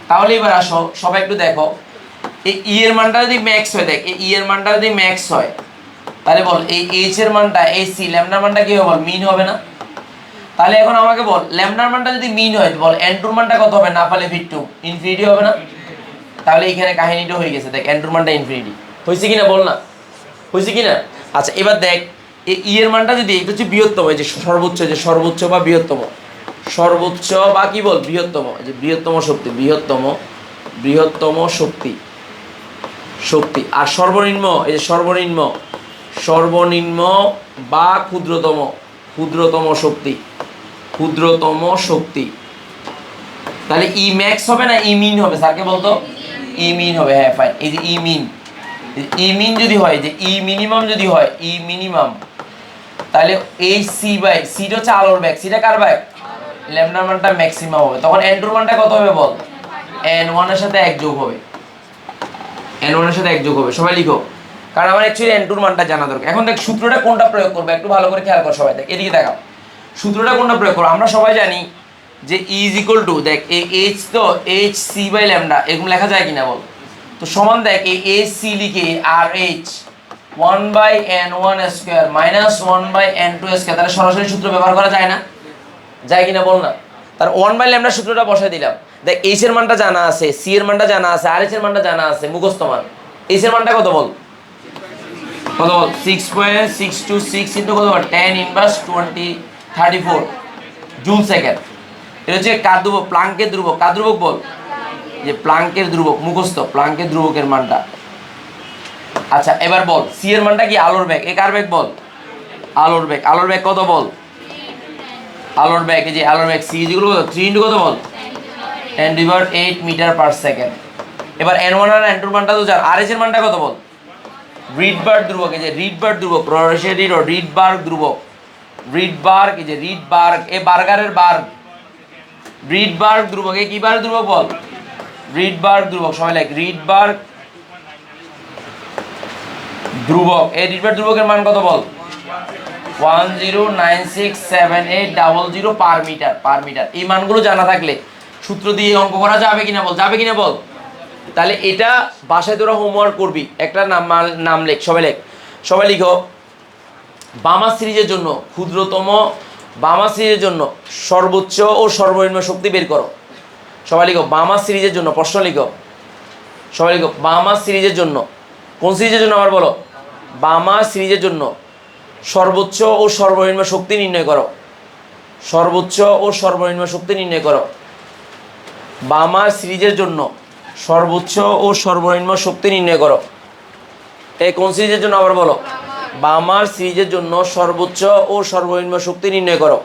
[SPEAKER 1] তাহলে এবার আসো সবাই একটু দেখো, এই ই এর মানটা যদি ম্যাক্স হয়, দেখ এই ই এর মানটা যদি ম্যাক্স হয় তাহলে বল এই এইচ এর মানটা, এই সি ল্যামডার মানটা কি হবে বল, মিন হবে না? তাহলে এখন আমাকে বল ল্যামডার মানটা যদি মিন হয় বল এন টুর মানটা কত হবে, না পারলে ভি টু, ইনফিনিটি হবে না? তাহলে এখানে কাহিনীটা হয়ে গেছে, দেখ এন টুর মানটা ইনফিনিটি হয়েছে কিনা বল না, হয়েছে কিনা? আচ্ছা এবার দেখ এই ই এর মানটা যদি, এটা হচ্ছে বৃহত্তম, এই যে সর্বোচ্চ, যে সর্বোচ্চ বা বৃহত্তম, সর্বোচ্চ বা কি বল বৃহত্তম, যে বৃহত্তম শক্তি, বৃহত্তম, বৃহত্তম শক্তি, শক্তি। আর সর্বনিম্ন, এই যে সর্বনিম্ন, সর্বনিম্ন বা ক্ষুদ্রতম, ক্ষুদ্রতম শক্তি, ক্ষুদ্রতম শক্তি। তাহলে ই ম্যাক্স হবে না ই মিন হবে, স্যারকে বলতো ই মিন হবে। হ্যাঁ ফাইন, এই যে ই মিন, ই মিন যদি হয়, যে ই মিনিমাম যদি হয়, ই মিনিমাম, তাহলে এই সি বাই, সিটা হচ্ছে আলোর ব্যাগ, সিটা কার ব্যাগ, ল্যামডার মানটা ম্যাক্সিমাম হবে। তখন এন টুর মানটা কত হবে বল, এন ওয়ানের সাথে এক যোগ হবে, এন ওয়ানের সাথে এক যোগ হবে। সবাই লিখো, কারণ আমার অ্যাকচুয়ালি এন টুর মানটা জানা দরকার। এখন দেখ সূত্রটা কোনটা প্রয়োগ করবে একটু ভালো করে খেয়াল কর সবাই, দেখ এদিকে দেখাও সূত্রটা কোনটা প্রয়োগ করো। আমরা সবাই জানি যে ই ইজ ইকুয়াল টু, দেখ এই এইচ তো এইচ সি বাই ল্যামডা, এরকম লেখা যায় কিনা বল? তো সমান দেখ এই এইচ সি লিখে আর H 1/n1 square minus 1/n2 square, তাহলে সরাসরি সূত্র ব্যবহার করা যায় না? যায় কিনা বল না? তার 1/λ সূত্রটা বসাই দিলাম। দেখ এইচ এর মানটা জানা আছে, সি এর মানটা জানা আছে, আর এইচ এর মানটা জানা আছে, মুখস্থ মান। এইচ এর মানটা কত বল, কত বল, 6.626 ইনটু কত বল, tan ইনভার্স 34 জুল সেকেন্ড। এটা হচ্ছে কার ধ্রুবক, প্লাঙ্কের ধ্রুবক, কার ধ্রুবক বল, যে প্লাঙ্কের ধ্রুবক, মুখস্থ প্লাঙ্কের ধ্রুবকের মানটা। আচ্ছা এবার বল সি এর মানটা কি, আলোর বেগ, এ কার বেগ বল, আলোর বেগ, আলোর বেগ কত বল, আলোর বেগ, এই যে আলোর বেগ C is equal to 3 into কত বল, 10⁸ মিটার পার সেকেন্ড। এবার n1 আর n2 এর মানটা তো জান, আর এইচ এর মানটা কত বল, রিডবার্গ ধ্রুবক, এই যে রিডবার্গ ধ্রুবক, রসেরির রিডবার্গ ধ্রুবক, রিডবার্গ, এই যে রিডবার্গ, এ বার্গারের বার্গ, রিডবার্গ ধ্রুবক, এ কি বার্গ ধ্রুবক বল, রিডবার্গ ধ্রুবক। সবাই লাইক রিডবার্গ ধ্রুবক, এই রিডবার্গ ধ্রুবকের মান কত বল, 10967800 পার মিটার, পার মিটার। এই মানগুলো জানা থাকলে সূত্র দিয়ে অঙ্ক করা যাবে কিনা বল, যাবে কিনা বল? তাহলে এটা বাসায় তোরা হোমওয়ার্ক করবি, একটা নাম লেখ, সবাই লেখ, সবাই লিখো বামা সিরিজের জন্য ক্ষুদ্রতম, বামা সিরিজের জন্য সর্বোচ্চ ও সর্বনিম্ন শক্তি বের করো। সবাই লিখো বামা সিরিজের জন্য, প্রশ্ন লিখো, সবাই লিখো বামা সিরিজের জন্য, কোন সিরিজের জন্য আবার বলো, বামা সিরিজের জন্য সর্বোচ্চ ও সর্বনিম্ন শক্তি নির্ণয় করো, সর্বোচ্চ ও সর্বনিম্ন শক্তি নির্ণয় করো। বামা সিরিজের জন্য সর্বোচ্চ ও সর্বনিম্ন শক্তি নির্ণয় করো। এই কোন সিরিজের জন্য আবার বলো, বামার সিরিজের জন্য সর্বোচ্চ ও সর্বনিম্ন শক্তি নির্ণয় করো।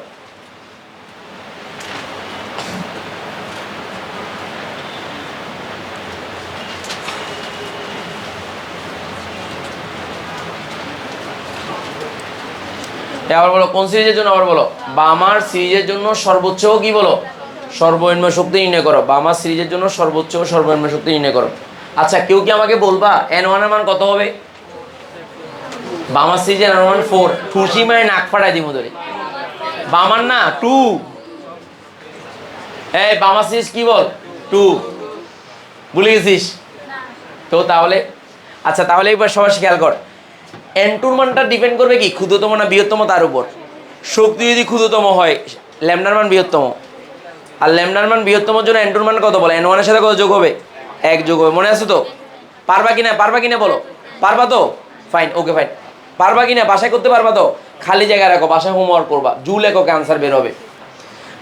[SPEAKER 1] আবার বলো কোন সিরিজের জন্য, আবার বলো বামার সিরিজের জন্য সর্বোচ্চ ও কি বলো, সর্বনিম্ন শক্তি নির্ণয় করো। বামার সিরিজের জন্য সর্বোচ্চ ও সর্বনিম্ন শক্তি নির্ণয় করো। আচ্ছা কেউ কি আমাকে বলবা n1 এর মান কত হবে? বামার সিরিজের এন ওয়ান 4 খুশি মানে নাক ফাটাই দিব ধরে বামার না 2 এই বামার সিরিজ কি বল 2 ভুলে গেছিস তো তাহলে আচ্ছা তাহলে একবার সবাই খেয়াল কর n2 মানটা ডিপেন্ড করবে কি ক্ষুদ্রতম না বৃহত্তম তার উপর শক্তি যদি ক্ষুদ্রতম হয় ল্যামডার মান বৃহত্তম আর ল্যামডার মান বৃহত্তমের জন্য n2 মান কত বলে n1 এর সাথে কত যোগ হবে 1 যোগ হবে মনে আছে তো পারবা কিনা বলো পারবা তো ফাইন ওকে ফাইন পারবা কিনা বাসায় করতে পারবা তো খালি জায়গা রাখো বাসায় হোমওয়ার্ক করবা জুল এককে আনসার বের হবে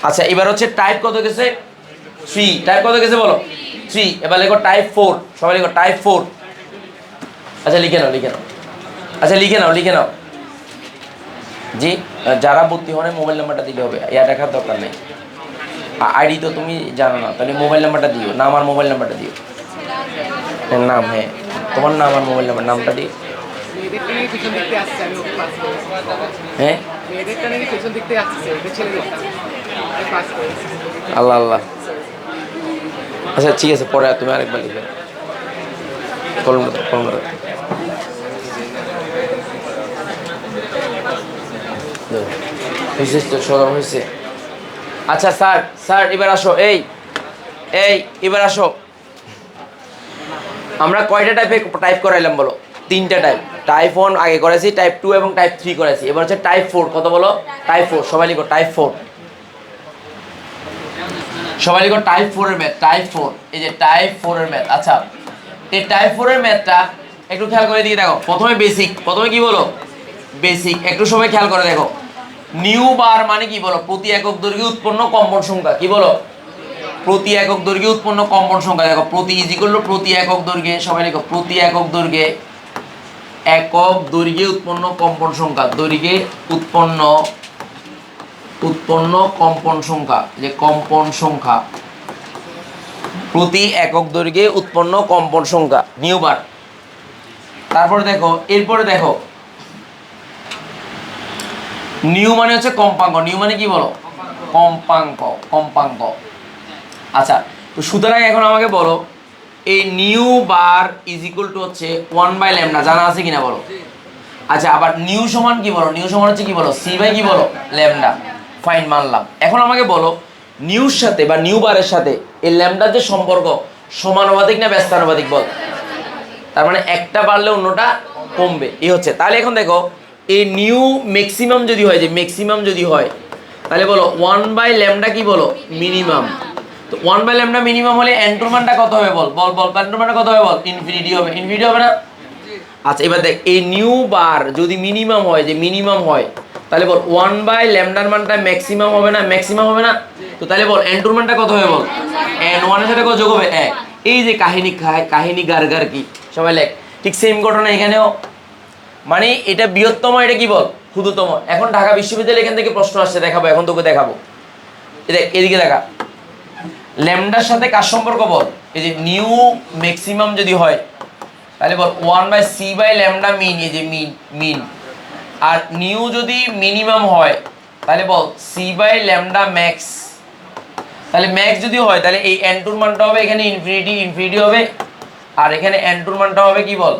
[SPEAKER 1] আচ্ছা এবার হচ্ছে টাইপ কত গেছে 3 টাইপ কত গেছে বলো 3 এবার লেখো টাইপ 4 সবাই লেখো টাইপ 4 আচ্ছা লিখে নাও জি যারা ভর্তি হন মোবাইল নাম্বারটা দিলে হবে ইয়া দেখার দরকার নেই আইডি তো তুমি জানো না তাহলে মোবাইল নাম্বারটা দিও নাম আর মোবাইল নাম্বারটা দিও নাম হ্যাঁ তোমার নাম আর মোবাইল নাম্বারটা দিও হ্যাঁ আল্লাহ আল্লাহ আচ্ছা ঠিক আছে পরে তুমি আরেকবার লিখবে কলম হয়েছে আচ্ছা স্যার এবার আসো এবার আসো আমরা কয়টা টাইপ করাইলাম বলো 3টা টাইপ 1 আগে করেছি টাইপ 2 এবং টাইপ 3 করেছি এবার হচ্ছে টাইপ 4 কত বলো টাইপ 4 সবাই লিখো টাইপ 4 সবাই লিখো টাইপ 4 এর ম্যাথ টাইপ 4 এই যে টাইপ 4 এর ম্যাথ আচ্ছা এই টাইপ 4 এর ম্যাথটা একটু খেয়াল করে দিকে দেখো প্রথমে কি বলো বেসিক একটু সময় খেয়াল করে দেখো নিউ বার মানে কি বলো প্রতি একক দৈর্ঘ্যে উৎপন্ন কম্পন সংখ্যা কি বলো প্রতি একক দৈর্ঘ্যে উৎপন্ন কম্পন সংখ্যা দেখো প্রতি প্রতি একক দৈর্ঘ্যে সবাই লিখো প্রতি একক দৈর্ঘ্যে উৎপন্ন কম্পন সংখ্যা উৎপন্ন কম্পন সংখ্যা যে কম্পন সংখ্যা প্রতি একক দৈর্ঘ্যে উৎপন্ন কম্পন সংখ্যা নিউ বার এরপরে দেখো নিউ মানে হচ্ছে কম্পাঙ্ক নিউ মানে কি বলো কম্পাঙ্ক আচ্ছা তো সুতরাং এখন আমাকে বলো এই new bar is equal two হচ্ছে 1/λ জানা আছে কিনা বলো আচ্ছা আবার নিউ সমান কি বলো নিউ সমান হচ্ছে কি বলো সি বাই কি বলো ল্যামডা ফাইন মানলাম এখন আমাকে বলো নিউর সাথে বা নিউ বারের সাথে এই ল্যামডার যে সম্পর্ক সমানুপাতিক না ব্যস্তানুপাতিক বল তার মানে একটা বাড়লে অন্যটা কমবে এই হচ্ছে তাহলে এখন দেখো এই নিউ ম্যাক্সিমাম যদি হয় তাহলে বলো 1/λ কি বলো মিনিমাম তো 1/λ মিনিমাম হলে n2 মানটা কত হবে বল n2 মানটা কত হবে বল ইনফিনিটি হবে না আচ্ছা এবার দেখ এই নিউ বার যদি মিনিমাম হয় তাহলে বল 1/λ মানটা ম্যাক্সিমাম হবে না তো তাহলে বল n2 মানটা কত হবে বল n1 এর সাথে কত যোগ হবে 1 এই যে কাহিনী গারগার কি সবাই লেখ ঠিক সেম ঘটনা এখানেও মানে এটা বৃহত্তম এটা কি বল ক্ষুদ্রতম এখন ঢাকা বিশ্ববিদ্যালয় এখান থেকে প্রশ্ন আসছে দেখাবো এখন তোকে দেখাবো এদিকে দেখা ল্যামডার সাথে কার সম্পর্ক বল এই যে নিউ ম্যাক্সিমাম যদি হয় তাহলে বল 1/c/λ মিন এই যে মিন আর নিউ যদি মিনিমাম হয় তাহলে বল c/λ ম্যাক্স তাহলে ম্যাক্স যদি হয় তাহলে এই n2 এর মানটা হবে এখানে ইনফিনিটি হবে আর এখানে n2 এর মানটা হবে কি বল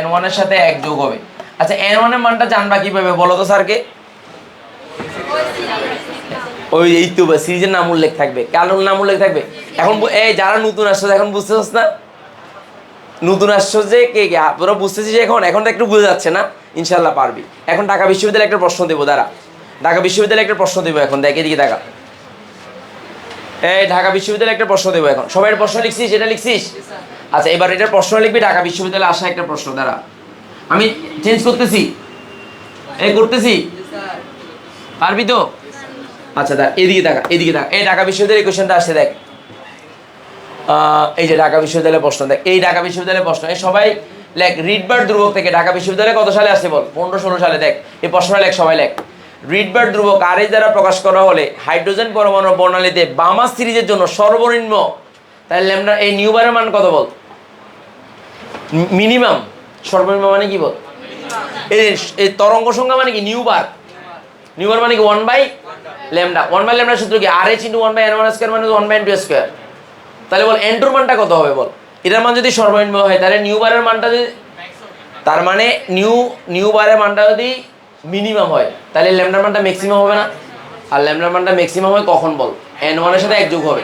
[SPEAKER 1] n1 এর সাথে 1 যোগ হবে আচ্ছা n1 এর মানটা জানবা কিভাবে বলো তো স্যারকে ওই এই তো সিরিজের নাম উল্লেখ থাকবে কারণ নাম উল্লেখ থাকবে এখন এই যারা নতুন আসছে এখন বুঝতেছস না নতুন আসছো যে কে তোরা বুঝতেছিস এখন তো একটু বুঝে যাচ্ছে না ইনশাল্লাহ পারবি এখন ঢাকা বিশ্ববিদ্যালয়ে একটা প্রশ্ন দেবো এখন দেখ এদিকে দেখা এই ঢাকা বিশ্ববিদ্যালয়ে একটা প্রশ্ন দেবো এখন সবাই প্রশ্ন লিখছিস এটা লিখছিস আচ্ছা এবার এটার প্রশ্ন লিখবি ঢাকা বিশ্ববিদ্যালয়ে আসা একটা প্রশ্ন দাঁড়া আমি চেঞ্জ করতেছি পারবি তো আচ্ছা দেখ এদিকে দেখা এই ঢাকা বিশ্ববিদ্যালয়ের কোশ্চেনটা আসছে দেখ এই যে ঢাকা বিশ্ববিদ্যালয়ের প্রশ্ন দেখ এই ঢাকা বিশ্ববিদ্যালয়ের প্রশ্ন এই সবাই লেখ রিডবার্ড ধ্রুবক থেকে ঢাকা বিশ্ববিদ্যালয়ে কত সালে আসছে বল 15-16 সালে দেখ এই প্রশ্নটা লেখ সবাই লেখ রিডবার্ড ধ্রুবক আর এর দ্বারা প্রকাশ করা হলে হাইড্রোজেন পরমাণু বর্ণালীতে বামা সিরিজের জন্য সর্বনিম্ন তাহলে ল্যামডা এই নিউ বারের মান কত বল মিনিমাম সর্বনিম্ন মানে কি বল এই তরঙ্গ সংখ্যা মানে কি নিউ বার মানে কি 1/λ সূত্র কি RH × 1/n1² মানে 1/n2²। তাহলে বল n2 এর মানটা কত হবে বল এটার মান যদি সর্বনিম্ন হয় তাহলে নিউ বারের মানটা যদি তার মানে নিউ নিউ বারের মানটা যদি মিনিমাম হয় তাহলে ল্যামডার মানটা ম্যাক্সিমাম হবে না? আর ল্যামডার মানটা ম্যাক্সিমাম হয় কখন বল? n1 এর সাথে এক যোগ হবে।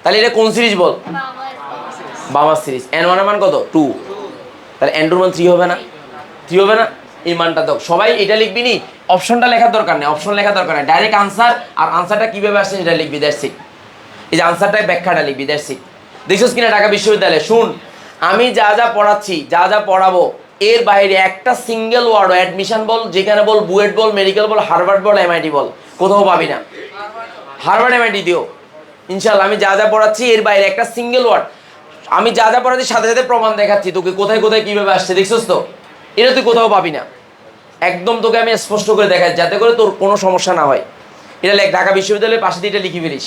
[SPEAKER 1] তাহলে এটা কোন সিরিজ বল? বামার সিরিজ। n1 এর মান কত? 2। তাহলে n2 এর মান 3 হবে না? 3 হবে না? এই মানটা দাও। সবাই এটা লিখবি নি, অপশনটা লেখার দরকার নেই, অপশন লেখার দরকার নেই, ডাইরেক্ট আনসার। আর আনসারটা কিভাবে আসছে সেটা লিখবি, দ্যাটস ইট। এই যে আনসারটাই ব্যাখ্যাটা লিখবি, দ্যাটস ইট। দেখছিস কিনা ঢাকা বিশ্ববিদ্যালয়ে? শুন, আমি যা যা পড়াচ্ছি, যা যা পড়াবো, এর বাইরে একটা সিঙ্গেল ওয়ার্ড অ্যাডমিশন বল, যেখানে বল বুয়েট বল, মেডিকেল বল, হার্ভার্ড বল, এমআইটি বল, কোথাও পাবি না। হার্ভার্ড এমআইটি দিও ইনশাল্লাহ। আমি যা যা পড়াচ্ছি এর বাইরে একটা সিঙ্গেল ওয়ার্ড, আমি যা যা পড়াচ্ছি সাথে সাথে প্রমাণ দেখাচ্ছি তোকে, কোথায় কোথায় কীভাবে আসছে, দেখছিস তো? এটা তুই কোথাও পাবি না। একদম তোকে আমি স্পষ্ট করে দেখাই, যাতে করে তোর কোনো সমস্যা না হয়। এটা লেখ, ঢাকা বিশ্ববিদ্যালয়ের পাশে দিয়ে এটা লিখে ফেলিস।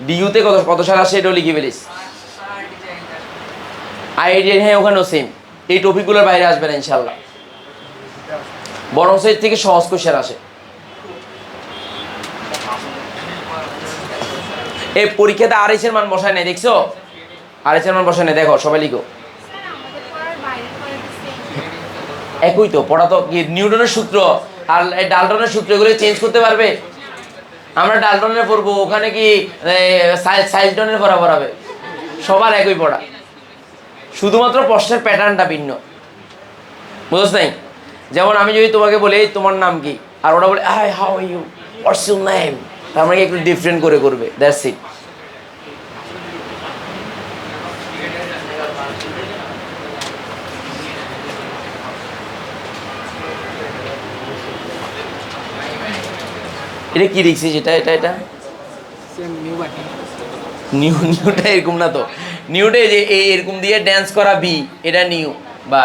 [SPEAKER 1] ডিইউতে কত কত সাল আসে এটাও লিখে ফেলিস। আইআইটি, হ্যাঁ ওখানেও সেম। এই টপিকগুলোর বাইরে আসবে না ইনশাল্লাহ, বরং এর থেকে সহজ কোশ্চেন আসে। এই পরীক্ষাতে আরএস এর মান বসায় নাই, দেখছো? আরএস এর মান বসায় নাই, দেখো সবাই লিখো। একই তো পড়া, তো কি নিউটনের সূত্র আর ডাল্টনের সূত্র, এগুলো চেঞ্জ করতে পারবে? আমরা ডাল্টনের পড়বো, ওখানে কি সাইলটনের পড়া পড়াবে? সবার একই পড়া, শুধুমাত্র প্রশ্নের প্যাটার্নটা ভিন্ন, বুঝছ নাই? যেমন আমি যদি তোমাকে বলি তোমার নাম কি, আর ওরা বলে hi how are you, what's your name, তার মানে একটু ডিফারেন্ট করে করবে, দ্যাটস ইট। এটা কি দেখছি যেটা, এটা নিউটা এরকম না তো। নিউটা যে এরকম দিয়ে ড্যান্স করা বি, এটা নিউ। বা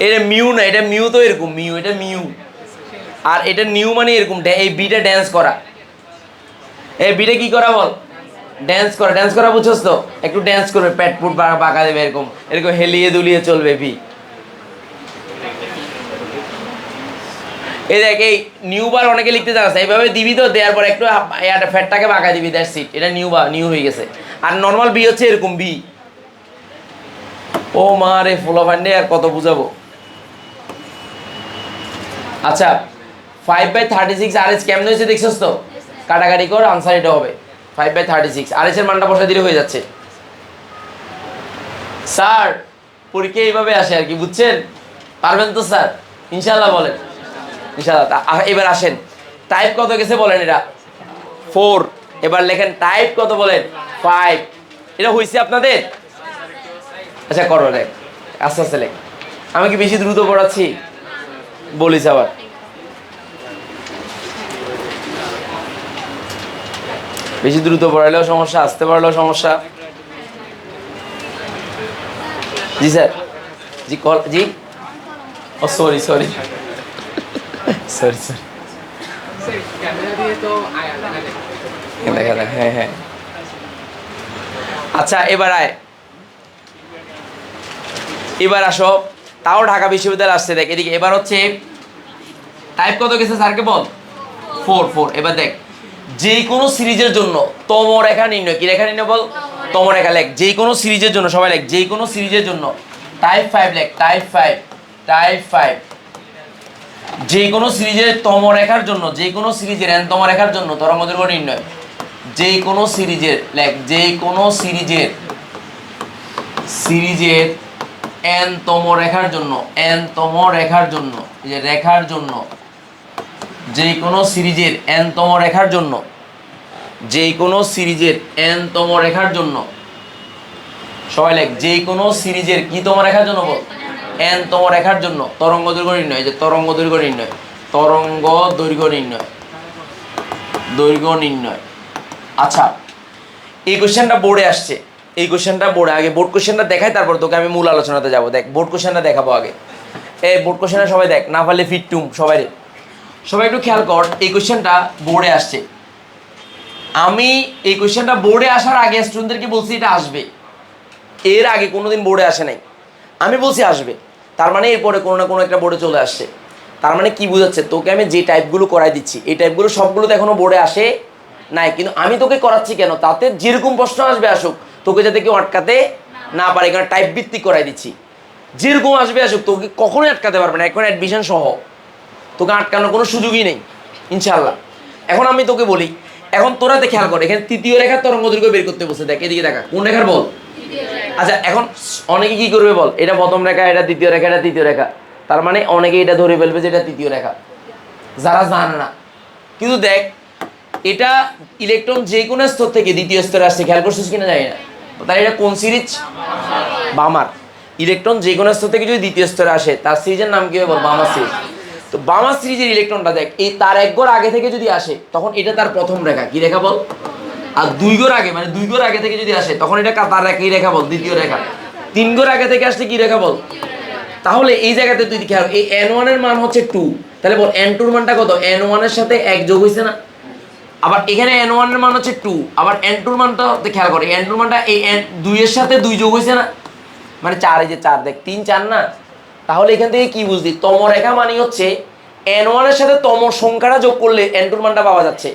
[SPEAKER 1] এটা মিউ না, এটা মিউ তো এরকম মিউ, এটা মিউ। আর এটা নিউ মানে এরকম, এই বিটা ড্যান্স করা। এই বিটা কি করা বল? ড্যান্স করা। ড্যান্স করা বুঝছস তো? একটু ড্যান্স করবে, পেট ফুট বাঁকা দেবে, এরকম এরকম হেলিয়ে দুলিয়ে চলবে বি। এই দেখ, এই নিউ বার অনেকে লিখতে জানাস, এইভাবে দিবি তো, দেওয়ার পর একটু ফ্যাটটাকে বাঁকা দিবি, দ্যাটস ইট। এটা নিউ, বা নিউ হয়ে গেছে। আর নর্মাল বি হচ্ছে এরকম বি। ও মা রে, ফোলা ফান্ডে আর কত বুঝাবো। আচ্ছা, 5/36 আরএস কেমন হয়েছে দেখছস তো? কাটাকাটি কর, আনসার এটা হবে 5/36। আরএস এর মানটা বসা দিলে হয়ে যাচ্ছে। স্যার পরীক্ষা এইভাবে আসে আর কি, বুঝছেন? পারবেন তো স্যার? ইনশাল্লাহ বলেন ইনশাল্লাহ। এবার আসেন, টাইপ কত গেছে বলেন? এটা 4। এবার লেখেন টাইপ কত বলেন? 5। এটা হয়েছে আপনাদের? আচ্ছা করো, লেখ আস্তে আস্তে লেখ। আমি কি বেশি দ্রুত পড়াচ্ছি? বলিস আবার। বেশি দ্রুত পড়াইলেও সমস্যা, আসতে পড়ালেও সমস্যা। জি স্যার, জি কল, জি ও সরি সরি সরি সরি, দেখা দেখ, হ্যাঁ হ্যাঁ। আচ্ছা এবার আয়, এবার আসো। তাও ঢাকা বিশ্ববিদ্যালয় আসছে, দেখ এদিকে। এবার হচ্ছে টাইপ কত গেছে স্যারকে বল? 4। এবার দেখ, যে কোনো সিরিজের জন্য তমরেখা নির্ণয়। কি রেখা নির্ণয় বল? তমরেখা। লেখ যে কোনো সিরিজের জন্য, সবাই লেখ যে কোনো সিরিজের জন্য টাইপ 5 লেখ, টাইপ 5। যে কোনো সিরিজের তমরেখার জন্য, যে কোনো সিরিজের n তম রেখার জন্য তরঙ্গদৈর্ঘ্য নির্ণয়। যে কোনো সিরিজের, লেখ যে কোনো সিরিজের n তম রেখার জন্য, n তম রেখার জন্য, এই যে রেখার জন্য, যে কোনো সিরিজের n তম রেখার জন্য, যে কোনো সিরিজের n তম রেখার জন্য, সবাই লেখ যে কোনো সিরিজের কি তম রেখার জন্য বল? n তম রেখার জন্য তরঙ্গ দৈর্ঘ্য নির্ণয়। এই যে তরঙ্গ দৈর্ঘ্য নির্ণয়, তরঙ্গ দৈর্ঘ্য নির্ণয়, দৈর্ঘ্য নির্ণয়। আচ্ছা, এই কোশ্চেনটা বোর্ডে আসছে, এই কোশ্চেনটা বোর্ডে, আগে বোর্ড কোশ্চেনটা দেখাই, তারপর তোকে আমি মূল আলোচনাতে যাবো। দেখ বোর্ড কোশ্চেনটা দেখাবো আগে। এই বোর্ড কোশ্চেনটা সবাই দেখ, না পারলে ফিটটুম সবাই রে, সবাই একটু খেয়াল কর। এই কোশ্চেনটা বোর্ডে আসছে। আমি এই কোশ্চেনটা বোর্ডে আসার আগে স্টুডেন্টদেরকে বলছি এটা আসবে, এর আগে কোনোদিন বোর্ডে আসে নাই, আমি বলছি আসবে। তার মানে এরপরে কোনো না কোনো একটা বোর্ডে চলে আসছে। তার মানে কি বোঝাচ্ছে? তোকে আমি যে টাইপগুলো করাই দিচ্ছি, এই টাইপগুলো সবগুলো তো এখনো বোর্ডে আসে নাই, কিন্তু আমি তোকে করাচ্ছি কেন? তাতে যেরকম প্রশ্ন আসবে আসুক, তোকে যাতে কেউ আটকাতে না পারে, কারণ টাইপ ভিত্তিক করাই দিচ্ছি। যেরকম আসবে আসুক, তোকে কখনোই আটকাতে পারবে না, এখন অ্যাডমিশন সহ তোকে আটকানোর কোনো সুযোগই নেই ইনশাল্লাহ। এখন আমি তোকে বলি, এখন তোরাতে খেয়াল কর, এখানে তৃতীয় রেখার তরঙ্গ দৈর্ঘ্য বের করতে বসে, দেখ এদিকে দেখা, কোন রেখার বল? আচ্ছা এখন অনেকে কি করবে বল, এটা প্রথম রেখা, এটা দ্বিতীয় রেখা, এটা তৃতীয় রেখা, তার মানে অনেকে এটা ধরে ফেলবে যে এটা তৃতীয় রেখা, যারা জানে না। কিন্তু দেখ, এটা ইলেকট্রন যে কোনো স্তর থেকে দ্বিতীয় স্তরে আসছে, খেয়াল করছিস কিনা জানি না, তাহলে এটা কোন সিরিজ? বামার। ইলেকট্রন যে কোনো স্তর থেকে যদি দ্বিতীয় স্তরে আসে, তার সিরিজের নাম কি হবে বল? বামার সিরিজ। তো বামার সিরিজের ইলেকট্রনটা দেখ, এই তার এক ঘর আগে থেকে যদি আসে, তখন এটা তার প্রথম রেখা, কি রেখা বল? আর দুই ঘর আগে, মানে দুই ঘর আগে থেকে যদি আসে, তখন এটা তার কি রেখা বল? দ্বিতীয় রেখা। তিন ঘর আগে থেকে আসলে কি রেখা বল? তাহলে এই জায়গাতে তুই খেয়াল, এই n1 এর মান হচ্ছে 2, তাহলে বল n2 এর মানটা কত? n1 এর সাথে 1 যোগ হইছে না? আবার এখানে n1 এর মান হচ্ছে 2, আবার n2 এর মানটা খেয়াল করে, n2 এর মানটা এই 2 এর সাথে 2 যোগ হইছে না, মানে 4, এই যে 4, দেখ 3 4 না? তাহলে এখান থেকে কি বুঝলি? তম রেখা মানে হচ্ছে n1 এর সাথে তম সংখ্যাটা যোগ করলে n2 এর মানটা পাওয়া যাচ্ছে।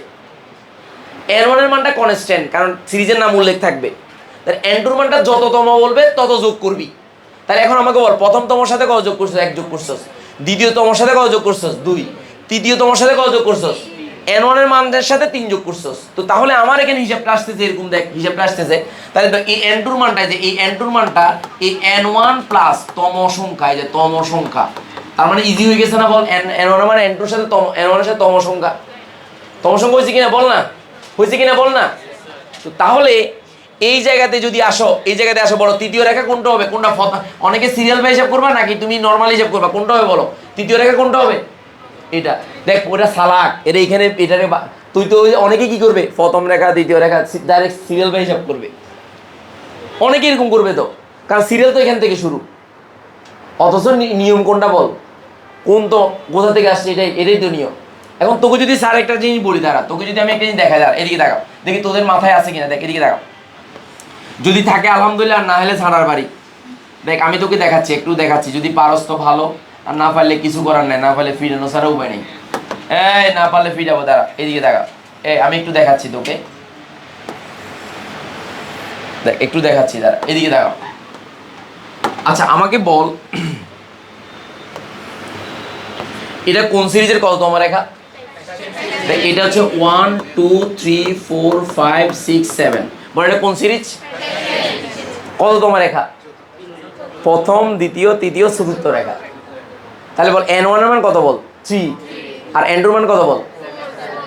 [SPEAKER 1] n1 এর মানটা কনস্ট্যান্ট, কারণ সিরিজের নাম উল্লেখ থাকবে, তাহলে n2 এর মানটা যত তম বলবে তত যোগ করবি। তাহলে এখন আমাকে বল, প্রথম তমর সাথে কত যোগ করছস? 1 যোগ করছস। দ্বিতীয় তমর সাথে কত যোগ করছস? 2। তৃতীয় তমর সাথে কত যোগ করছস? n1 এর মানের সাথে 3 যোগ করছস। তো তাহলে আমার এখানে হিসাবটা আসতেছে এরকম, দেখ হিসাবটা আসতেছে, তাহলে এই n2 এর মানটা, যে এই n2 এর মানটা এই n1 প্লাস তম সংখ্যা, এই যে তম সংখ্যা, তার মানে ইজি হয়ে গেছে না বল? n1 এর মানে n2 এর সাথে তম, n1 এর সাথে তম সংখ্যা, তম সংখ্যা হয়েছে কিনা বল না? হয়েছে কিনা বল না? তো তাহলে এই জায়গাতে যদি আসো, এই জায়গাতে আসো, বলো তৃতীয় রেখা কোনটা হবে? কোনটা? অনেকে সিরিয়াল বাই হিসাব করবা নাকি তুমি নরমাল হিসাব করবা? কোনটা হবে বলো? তৃতীয় রেখা কোনটা হবে? এটা দেখ, ওটা সালাক, এর এইখানে এটারে তুই তো অনেকে কি করবে, প্রথম রেখা দ্বিতীয় রেখা ডাইরেক্ট সিরিয়াল বাই হিসাব করবে, অনেকে এরকম করবে, তো কারণ সিরিয়াল তো এখান থেকে শুরু, অথচ নিয়ম কোনটা বল? কোন তো কোথা থেকে আসছে, এটাই তো নিয়ম। এখন তোকে যদি স্যার একটা জিনিস বলি, দাঁড়া, তোকে যদি আমি একটা জিনিস দেখা যায়, এদিকে দেখাও, দেখি তোদের মাথায় আছে কিনা, দেখ এদিকে দেখাও, যদি থাকে আলহামদুলিল্লাহ, আর না হলে ঝাড়ার বাড়ি। দেখ আমি তোকে দেখাচ্ছি, একটু দেখাচ্ছি, যদি পারস তো ভালো, আর না পারলে কিছু করার নেই, না পারলে ফিরানো ছাড়া উপায় নেই। এই না পারলে ফিরাবো, দাঁড়া এদিকে দেখা, আমি একটু দেখাচ্ছি তোকে, দেখ একটু দেখাচ্ছি, দাঁড়া এদিকে দেখাও। আচ্ছা আমাকে বল, এটা কোন সিরিজের কততম রেখা? এটা হচ্ছে 1 2 3 4 5 6 7, বল এটা কোন সিরিজ? কততম রেখা? প্রথম, দ্বিতীয়, তৃতীয়, চতুর্থ রেখা। তাহলে বল n1 এর মান কত বল? 3, আর n2 এর মান কত বল?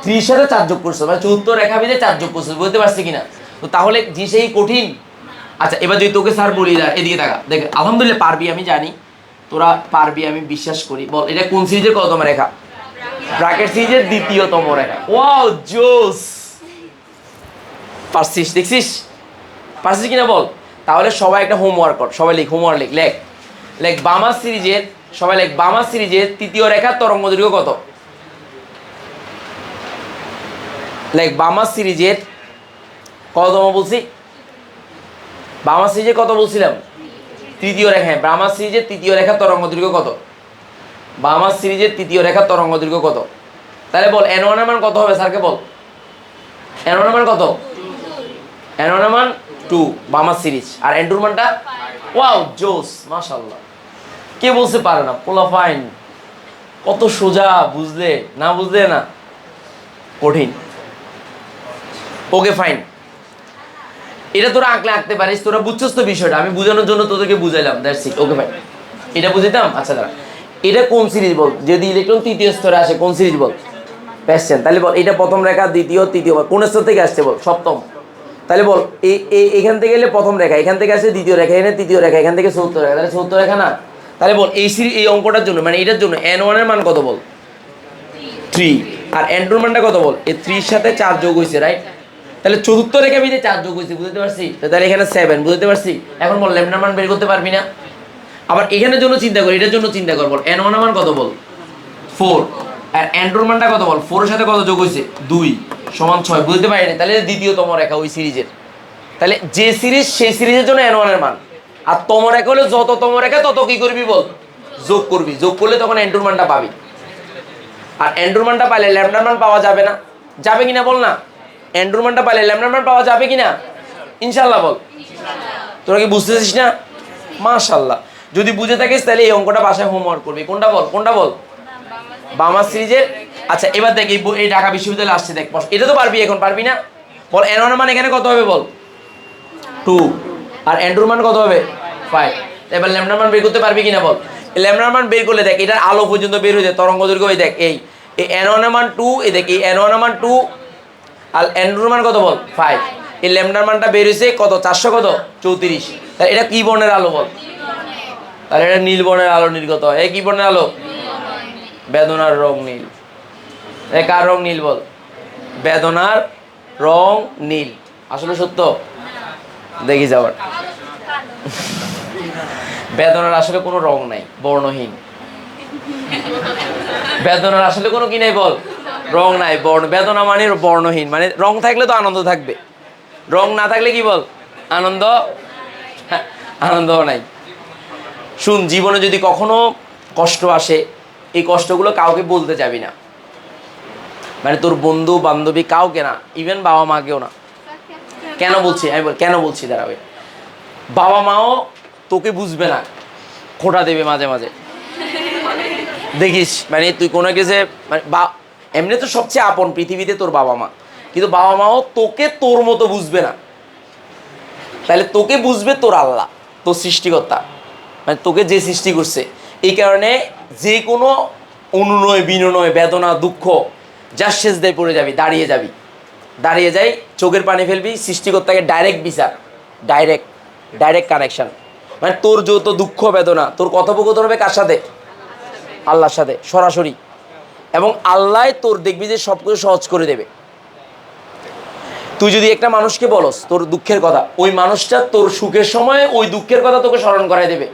[SPEAKER 1] 3 এর সাথে 4 যোগ করছো, মানে চতুর্থ রেখা ভিতরে 4 যোগ করছো, বুঝতে পারছি কিনা? তো তাহলে যে সেই কঠিন। আচ্ছা এবার যদি তোকে স্যার বলি, এদিকে দেখা, দেখ আলহামদুলিল্লাহ পারবি, আমি জানি তোরা পারবি, আমি বিশ্বাস করি। বল এটা কোন সিরিজের কততম রেখা? ব্র্যাকেট সিরিজের দ্বিতীয়তম রেখা। ওয়াও জোস, পারছিস, দেখছিস পারছিস কিনা বল? তাহলে সবাই একটা হোমওয়ার্ক কর, সবাই লিখ, হোমওয়ার্ক লিখ, লেখ বামার সিরিজের, সবাই লেখ বামার সিরিজের তৃতীয় রেখার তরঙ্গ দৈর্ঘ্য কত? লেখ বামার সিরিজের কততম বলছি? বামার সিরিজের কত বলছিলাম? তৃতীয় রেখা। হ্যাঁ, বামার সিরিজের তৃতীয় রেখার তরঙ্গ দৈর্ঘ্য কত? বামার সিরিজের তৃতীয় রেখার তরঙ্গ দৈর্ঘ্য কত? তাহলে বল n1 এর মান কত হবে? স্যারকে বল n1 এর মান কত? n1 এর মান 2 বামার সিরিজ, আর n2 এর মানটা? ওয়াও জোস, মাশাআল্লাহ, কে বলতে পারে না, পোলা ফাইন, কত সোজা, বুঝলে না? বুঝলে না, কঠিন। ওকে ফাইন, এটা তোরা আঁকতে পারিস, তোরা বুঝছস তো বিষয়টা, আমি বোঝানোর জন্য তোদেরকে বুঝাইলাম, দ্যাটস ইট। ওকে ফাইন, এটা বুঝাইতাম। আচ্ছা দাঁড়া, এটা কোন সিরিজ বল? যদি ইলেকট্রন তৃতীয় স্তরে আসে, কোন সিরিজ বল? প্যাশন। তাহলে বল এটা প্রথম রেখা, দ্বিতীয়, তৃতীয়, কোন স্তর থেকে আসছে বল? সপ্তম। তাহলে বল এখান থেকে এলে প্রথম রেখা, এখান থেকে আসে দ্বিতীয় রেখা, এখানে তৃতীয় রেখা, এখান থেকে চতুর্থ রেখা, তাহলে চতুর্থ রেখা না? তাহলে বল এই অঙ্কটার জন্য, মানে এটার জন্য n1 এর মান কত বল? 3, আর n2 এর মানটা কত বল? এই 3 এর সাথে 4 যোগ হয়েছে, রাইট? তাহলে চতুর্থ রেখা ভিতরে 4 যোগ হয়েছে, বুঝতে পারছি? তাহলে এখানে 7, বুঝতে পারছি? এখন বল ল্যামডার মান বের করতে পারবি না? আবার এখানের জন্য চিন্তা কর, এটার জন্য চিন্তা কর, বল n1 এর মান কত বল? 4, আর n2 এর মানটা কত বল? 4 এর সাথে কত যোগ হয়েছে? 2 সমান 6, বুঝতে পারি না? তাহলে দ্বিতীয়তম রেখা ওই সিরিজের, তাহলে যে সিরিজ সেই সিরিজের জন্য n1 এর মান, আর তম রেখা হলে যত তম রেখা তত কি করবি বল? যোগ করবি, যোগ করলে তখন n2 এর মানটা পাবি, আর n2 এর মানটা পাইলে ল্যামডার মান পাওয়া যাবে না? যাবে কিনা বল না? n2 এর মানটা পাইলে ল্যামডার মান পাওয়া যাবে কিনা? ইনশাআল্লাহ বল, তোরা কি বুঝতেছিস না? মাশাআল্লাহ। যদি বুঝে থাকিস তাহলে এই অঙ্কটা বাসায় হোমওয়ার্ক করবি। কোনটা বল, কোনটা বল? বার্মা সিরিজের। আচ্ছা এবার দেখ এই ঢাকা বিশ্ববিদ্যালয়ে আসছে, দেখ এটা তো পারবি, এখন পারবি না? বল এন ওয়ানের মান এখানে কত হবে বল? 2। আর এন্ডুর মান কত হবে? 5। এবার ল্যামডার মান বের করতে পারবি কিনা বল? ল্যামডার মান বের করলে দেখ এটার আলো পর্যন্ত বের হয়ে যায়, তরঙ্গ দৈর্ঘ্য। এই দেখ এই এন ওয়ানের মান 2, এই দেখ এই এন ওয়ানের মান 2 আর এন্ডুর মান কত বল? 5। এই ল্যামডার মানটা বের হয়েছে কত? 400 কত? 34। তাহলে এটা কি বর্ণের আলো বল? তাহলে এটা নীল বর্ণের আলো নির্গত হয়। এই কি বর্ণের আলো? বেদনার রং নীল। এই কার রং নীল বল? বেদনার রং নীল। আসলে সত্য? দেখি যাবার বেদনার আসলে কোনো রং নাই, বর্ণহীন। বেদনার আসলে কোনো কি নাই বল? রং নাই, বর্ণ। বেদনা মানে বর্ণহীন, মানে রং থাকলে তো আনন্দ থাকবে, রং না থাকলে কি বল? আনন্দ, আনন্দ নাই। শুন, জীবনে যদি কখনো কষ্ট আসে, এই কষ্টগুলো কাউকে বলতে যাবি না, মানে তোর বন্ধু বান্ধবী কাউকে না, ইভেন বাবা মাকেও না। কেন বলছি আমি কেন বলছি দাঁড়াবে, বাবা মাও তোকে বুঝবে না, খোঁটা দেবে মাঝে মাঝে, দেখিস। মানে তুই কোনো কিছু মানে এমনি তো সবচেয়ে আপন পৃথিবীতে তোর বাবা মা, কিন্তু বাবা মাও তোকে তোর মতো বুঝবে না। তাহলে তোকে বুঝবে তোর আল্লাহ, তোর সৃষ্টিকর্তা, মানে তোকে যে সৃষ্টি করছে। এই কারণে যে কোনো অনুনয় বিনয় বেদনা দুঃখ যার সেজদায় পড়ে যাবি, দাঁড়িয়ে যাই, চোখের পানি ফেলবি, সৃষ্টিকর্তাকে ডাইরেক্ট বিচার, ডাইরেক্ট কানেকশন। মানে তোর যত দুঃখ বেদনা, তোর কথোপকথন হবে কার সাথে? আল্লাহর সাথে সরাসরি। এবং আল্লাহ তোর দেখবি যে সব কিছু সহজ করে দেবে। তুই যদি একটা মানুষকে বলস তোর দুঃখের কথা, ওই মানুষটা তোর সুখের সময় ওই দুঃখের কথা তোকে স্মরণ করাই দেবে,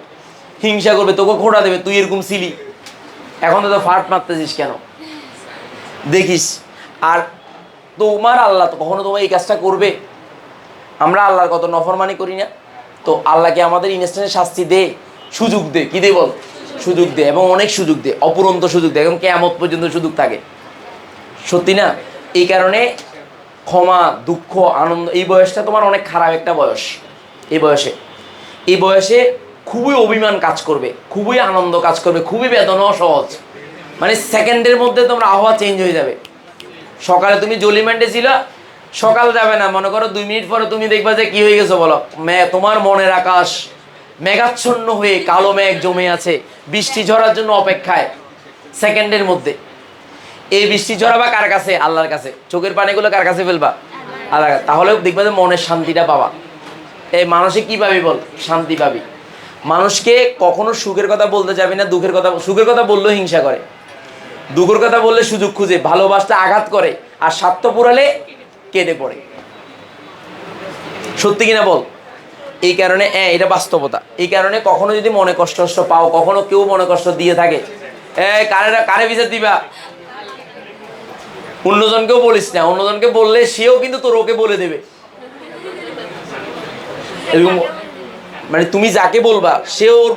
[SPEAKER 1] হিংসা করবে, তোকে খোঁটা দেবে, তুই এরকম ছিলি, এখন তো ফাট মারতেছিস কেন? দেখিস। আর তোমার আল্লাহ তো কখনো তোমার এই কাজটা করবে? আমরা আল্লাহর কত নফরমানি করি না? তো আল্লাহকে আমাদের ইনস্ট্যান্ট শাস্তি দে, সুযোগ দে, কি দে বল? সুযোগ দে, এবং অনেক সুযোগ দে, অপুরন্ত সুযোগ দে, এবং কিয়ামত পর্যন্ত সুযোগ থাকে। সত্যি না? এই কারণে ক্ষমা, দুঃখ, আনন্দ, এই বয়সটা তোমার অনেক খারাপ একটা বয়স। এই বয়সে খুবই অভিমান কাজ করবে, খুবই আনন্দ কাজ করবে, খুবই বেদনাও সহজ। মানে সেকেন্ডের মধ্যে তোমার আবহাওয়া চেঞ্জ হয়ে যাবে। সকালে তুমি জলিমেন্টে ছিল, সকাল যাবে না, মনে করো 2 মিনিট পরে তুমি দেখবা যে কি হয়ে গেছো বলো, তোমার মনের আকাশ মেঘাচ্ছন্ন হয়ে কালো মেঘ জমে আছে, বৃষ্টি ঝরার জন্য অপেক্ষায়। সেকেন্ডের মধ্যে এই বৃষ্টি ঝরাবা কার কাছে? আল্লাহর কাছে। চোখের পানিগুলো কার কাছে ফেলবা? আল্লাহর কাছে। তাহলে দেখবা যে মনের শান্তিটা পাবা। এই মানসিক কি পাবি বল? শান্তি পাবি। মানুষকে কখনো সুখের কথা বলতে যাবি না, দুঃখের কথা। সুখের কথা বললেও হিংসা করে, দুঃখের কথা বললে সুযোগ খুঁজে, ভালোবাসতে আঘাত করে, আর স্বার্থ পুরালে কেঁদে পড়ে। সত্যি কিনা বল? এই কারণে এটা বাস্তবতা। এই কারণে কখনো যদি মনে কষ্ট পাও, কখনো কেউ মনে কষ্ট দিয়ে থাকে, কারে বিচার দিবা? অন্যজনকেও বলিস না, অন্যজনকে বললে সেও কিন্তু তোর ওকে বলে দেবে। এরকম মানে তুমি যাকে বলবা সেও ওর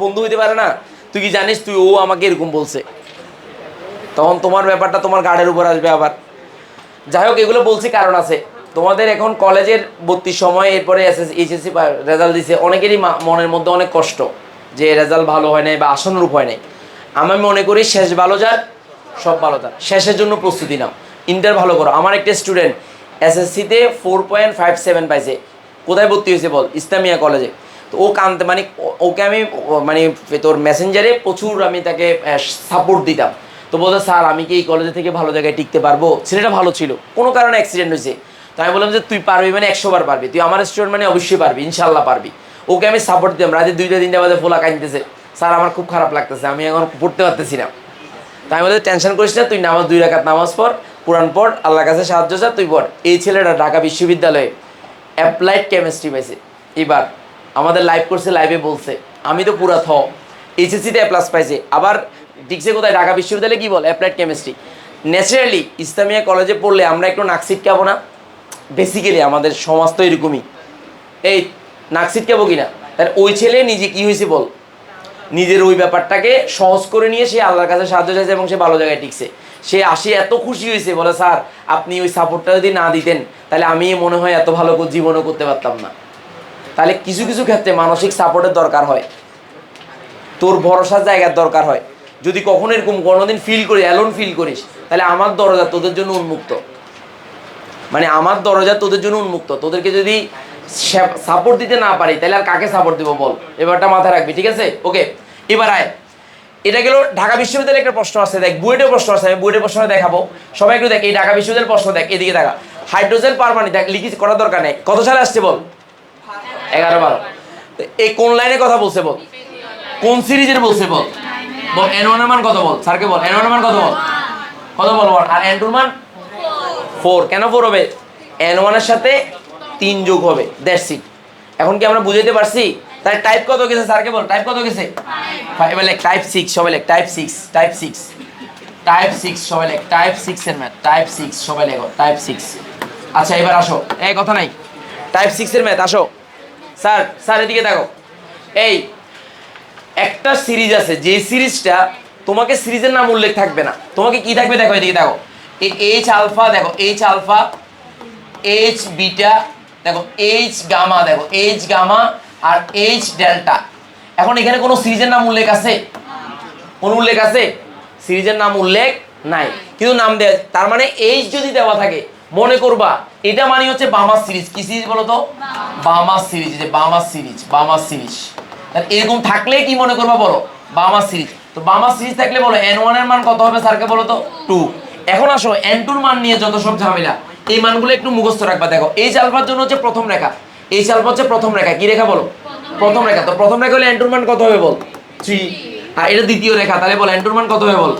[SPEAKER 1] বন্ধু হইতে পারে না। তুই কি জানিস তুই ও আমাকে এরকম বলছে, তখন তোমার ব্যাপারটা তোমার গার্ডের উপর আসবে আবার। যাই হোক, এগুলো বলছি কারণ আছে। তোমাদের এখন কলেজের ভর্তির সময়, এরপরে এইচএসসি রেজাল্ট দিছে, অনেকেরই মনের মধ্যে অনেক কষ্ট যে রেজাল্ট ভালো হয় নাই বা আশানুরূপ হয় নাই। আমি মনে করি শেষ ভালো যার সব ভালো তার। শেষের জন্য প্রস্তুতি নাও, ইন্টার ভালো করো। আমার একটা স্টুডেন্ট এসএসসিতে 4.57 পাইছে। কোথায় ভর্তি হয়েছে বল? ইসলামিয়া কলেজে। তো ও কানতে, মানে ওকে আমি মানে তোর মেসেঞ্জারে প্রচুর আমি তাকে সাপোর্ট দিতাম। তো বলতো স্যার আমি কি এই কলেজে থেকে ভালো জায়গায় টিকতে পারবো? ছেলেটা ভালো ছিল, কোনো কারণে অ্যাক্সিডেন্ট হয়েছে। তো আমি বললাম যে তুই পারবি, মানে 100 বার পারবি, তুই আমার স্টুডেন্ট মানে অবশ্যই পারবি, ইনশাল্লাহ পারবি। ওকে আমি সাপোর্ট দিতাম। রাতে 2টা-3টা বাজে ফোলা কাঁদতেছে, স্যার আমার খুব খারাপ লাগতেছে, আমি এখন পড়তে পারতেছি না। তাই বলতে টেনশন করিস না, তুই নামাজ 2 রাকাত নামাজ পড়, কোরআন পড়, আল্লাহর কাছে সাহায্য চা, তুই পড়। এই ছেলেটা ঢাকা বিশ্ববিদ্যালয়ে অ্যাপ্লাইড কেমিস্ট্রি পাইছে। এবার আমাদের লাইভ করছে, লাইভে বলছে আমি তো পুরা এইচএসসিতে A+ পাইছে। আবার টিকছে কোথায়? ঢাকা বিশ্ববিদ্যালয়ে। কি বল? Applied chemistry. ন্যাচারালি ইসলামিয়া কলেজে পড়লে আমরা একটু নাক ছিটকাবো না? বেসিক্যালি আমাদের সমাজ তো এরকমই, এই নাক ছিটকাবো কিনা? তাহলে ওই ছেলে নিজে কি হয়েছে বল, নিজের ওই ব্যাপারটাকে সহজ করে নিয়ে সে আল্লাহর কাছে সাহায্য চাইছে এবং সে ভালো জায়গায় টিকছে। সে এত খুশি হয়েছে, বলে স্যার আপনি ওই সাপোর্টটা যদি না দিতেন তাহলে আমি মনে হয় এত ভালো জীবনও করতে পারতাম না। তাহলে কিছু কিছু ক্ষেত্রে মানসিক সাপোর্টের দরকার হয়। তোর ভরসার জায়গার দরকার হয়, যদি কখনো এরকম কোনোদিন ফিল করি অ্যালোন ফিল করিস, তাহলে আমার দরজা তোদের জন্য উন্মুক্ত, মানে আমার দরজা তোদের জন্য উন্মুক্ত। তোদেরকে যদি সাপোর্ট দিতে না পারি তাহলে আর কাকে সাপোর্ট দিব বল, এবারটা মাথায় রাখবি, ঠিক আছে? ওকে, এবার আয়, এটা গেল ঢাকা বিশ্ববিদ্যালয়ের একটা প্রশ্ন আছে, দেখ বুয়েটের প্রশ্ন আছে, আমি বুয়েটের প্রশ্নটা দেখাবো, সবাই একটু দেখ, এই ঢাকা বিশ্ববিদ্যালয়ের প্রশ্ন দেখ, এদিকে দেখা, হাইড্রোজেন পারমাণবিক দেখ, লিখি করার দরকার নেই, কত সালে আসছে বল? 11-12। এই কোন লাইনে কথা বলছে বল, কোন সিরিজের বলছে বল, বল N1 এর মান কত বল, স্যারকে বল N1 এর মান কত বল, কত বল, আর N2 এর মান 4, কেন 4 হবে? N1 এর সাথে 3 যোগ হবে, দ্যাটস ইট। এখন কি আমরা বুঝাইতে পারছি? তাহলে টাইপ কত গেছে স্যারকে বল, টাইপ কত গেছে? এবার লেখ টাইপ 6, সবাই লেখ টাইপ 6, টাইপ 6, টাইপ 6, সবাই লেখ টাইপ 6 এর ম্যাথ, টাইপ 6, সবাই লেখো টাইপ 6। আচ্ছা এবার আসো, এই কথা নাই, টাইপ 6 এর ম্যাথ আসো। স্যার স্যার এদিকে দেখো, এই একটা সিরিজ আছে, যে সিরিজটা তোমাকে সিরিজের নাম উল্লেখ থাকবে না, তোমাকে কি থাকবে দেখো, এদিকে দেখো, এই এইচ আলফা, দেখো এইচ আলফা, এইচ বিটা, দেখো এইচ গামা, দেখো এইচ গামা আর এইচ ডেল্টা। এখন এখানে কোনো সিরিজের নাম উল্লেখ আছে? কোন উল্লেখ আছে? সিরিজের নাম উল্লেখ নাই, কিন্তু নাম দেয়, তার মানে এইচ যদি দেওয়া থাকে মনে করবা এটা মানে হচ্ছে বামাস সিরিজ। কি সিরিজ বলো তো? বামাস সিরিজ, যে বামাস সিরিজ, বামাস সিরিজ। এরকম থাকলে কি মনে করবা বলো? বামাস সিরিজ। তো বামাস সিরিজ থাকলে বলো N1 এর মান কত হবে স্যারকে বলো তো? 2। এখন আসো N2 এর মান নিয়ে যত সব ঝামেলা, এই মানগুলো একটু মুখস্থ রাখবা। দেখো এইচ আলফার জন্য হচ্ছে প্রথম রেখা, এইচ আলফা হচ্ছে প্রথম রেখা, কি রেখা বলো? প্রথম রেখা। তো প্রথম রেখা হলে N2 এর মান কত হবে বল? 3। আর এটা দ্বিতীয় রেখা, তাহলে বল N2 এর মান কত হবে বল?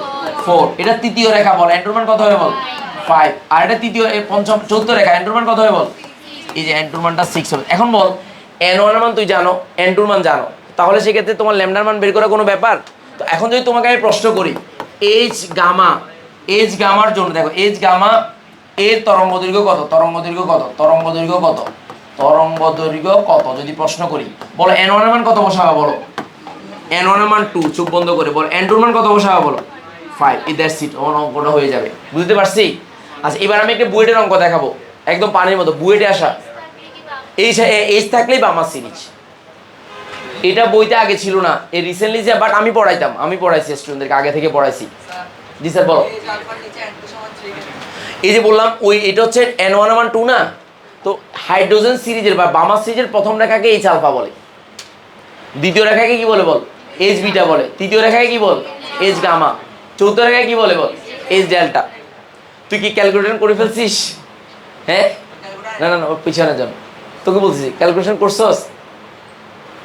[SPEAKER 1] 4। এটা তৃতীয় রেখা, বল N2 এর মান কত হবে বল? 5। আর এটা তৃতীয়, পঞ্চম, চতুর্থ রেখা, N2 এর মান কত হবে বল? এই যে N2 এর মানটা 6 হবে। এখন বল N1 এর মান তুই জানো, N2 এর মান জানো, তাহলে সেক্ষেত্রে তোমার ল্যামডার মান বের করা কোনো ব্যাপার? তো এখন যদি তোমাকে আমি প্রশ্ন করি এইচ গামা, এইচ গামার জন্য দেখো এইচ গামা এর তরঙ্গ দৈর্ঘ্য কত, তরঙ্গ দৈর্ঘ্য কত, তরঙ্গ দৈর্ঘ্য কত, তরঙ্গ দৈর্ঘ্য কত যদি প্রশ্ন করি, বলো N1 এর মান কত বসাবো বলো? N1 এর মান 2, চোখ বন্ধ করে বল। N2 এর মান কত বসাবো বলো? 5। এই দ্যাটস ইট, অঙ্কটা হয়ে যাবে, বুঝতে পারছি? আচ্ছা এবার আমি একটা বুয়েটের অঙ্ক দেখাবো, একদম পানির মতো, বুয়েটে আসা। এইচ থাকলেই বামাস সিরিজ, এটা বইতে আগে ছিল না, এই রিসেন্টলি যে, বাট আমি পড়াইতাম, আমি পড়াইছি স্টুডেন্টদেরকে, আগে থেকে পড়াইছি। জি স্যার বলো। এই যে বললাম ওই এটা হচ্ছে N1 এর মান 2 না, তো হাইড্রোজেন সিরিজের বা বামাস সিরিজের প্রথম রেখাকে এইচ আলফা বলে, দ্বিতীয় রেখাকে কি বলে বল? এইচ বিটা বলে, তৃতীয় রেখাকে কি বল? এইচ গামা, চতুর্থ রেখাকে কি বলে বল? H delta. তুই কি ক্যালকুলেশন করে ফেলছিস? হ্যাঁ, না না না, ওর পিছনে যান, তোকে বলছিস ক্যালকুলেশন করছস,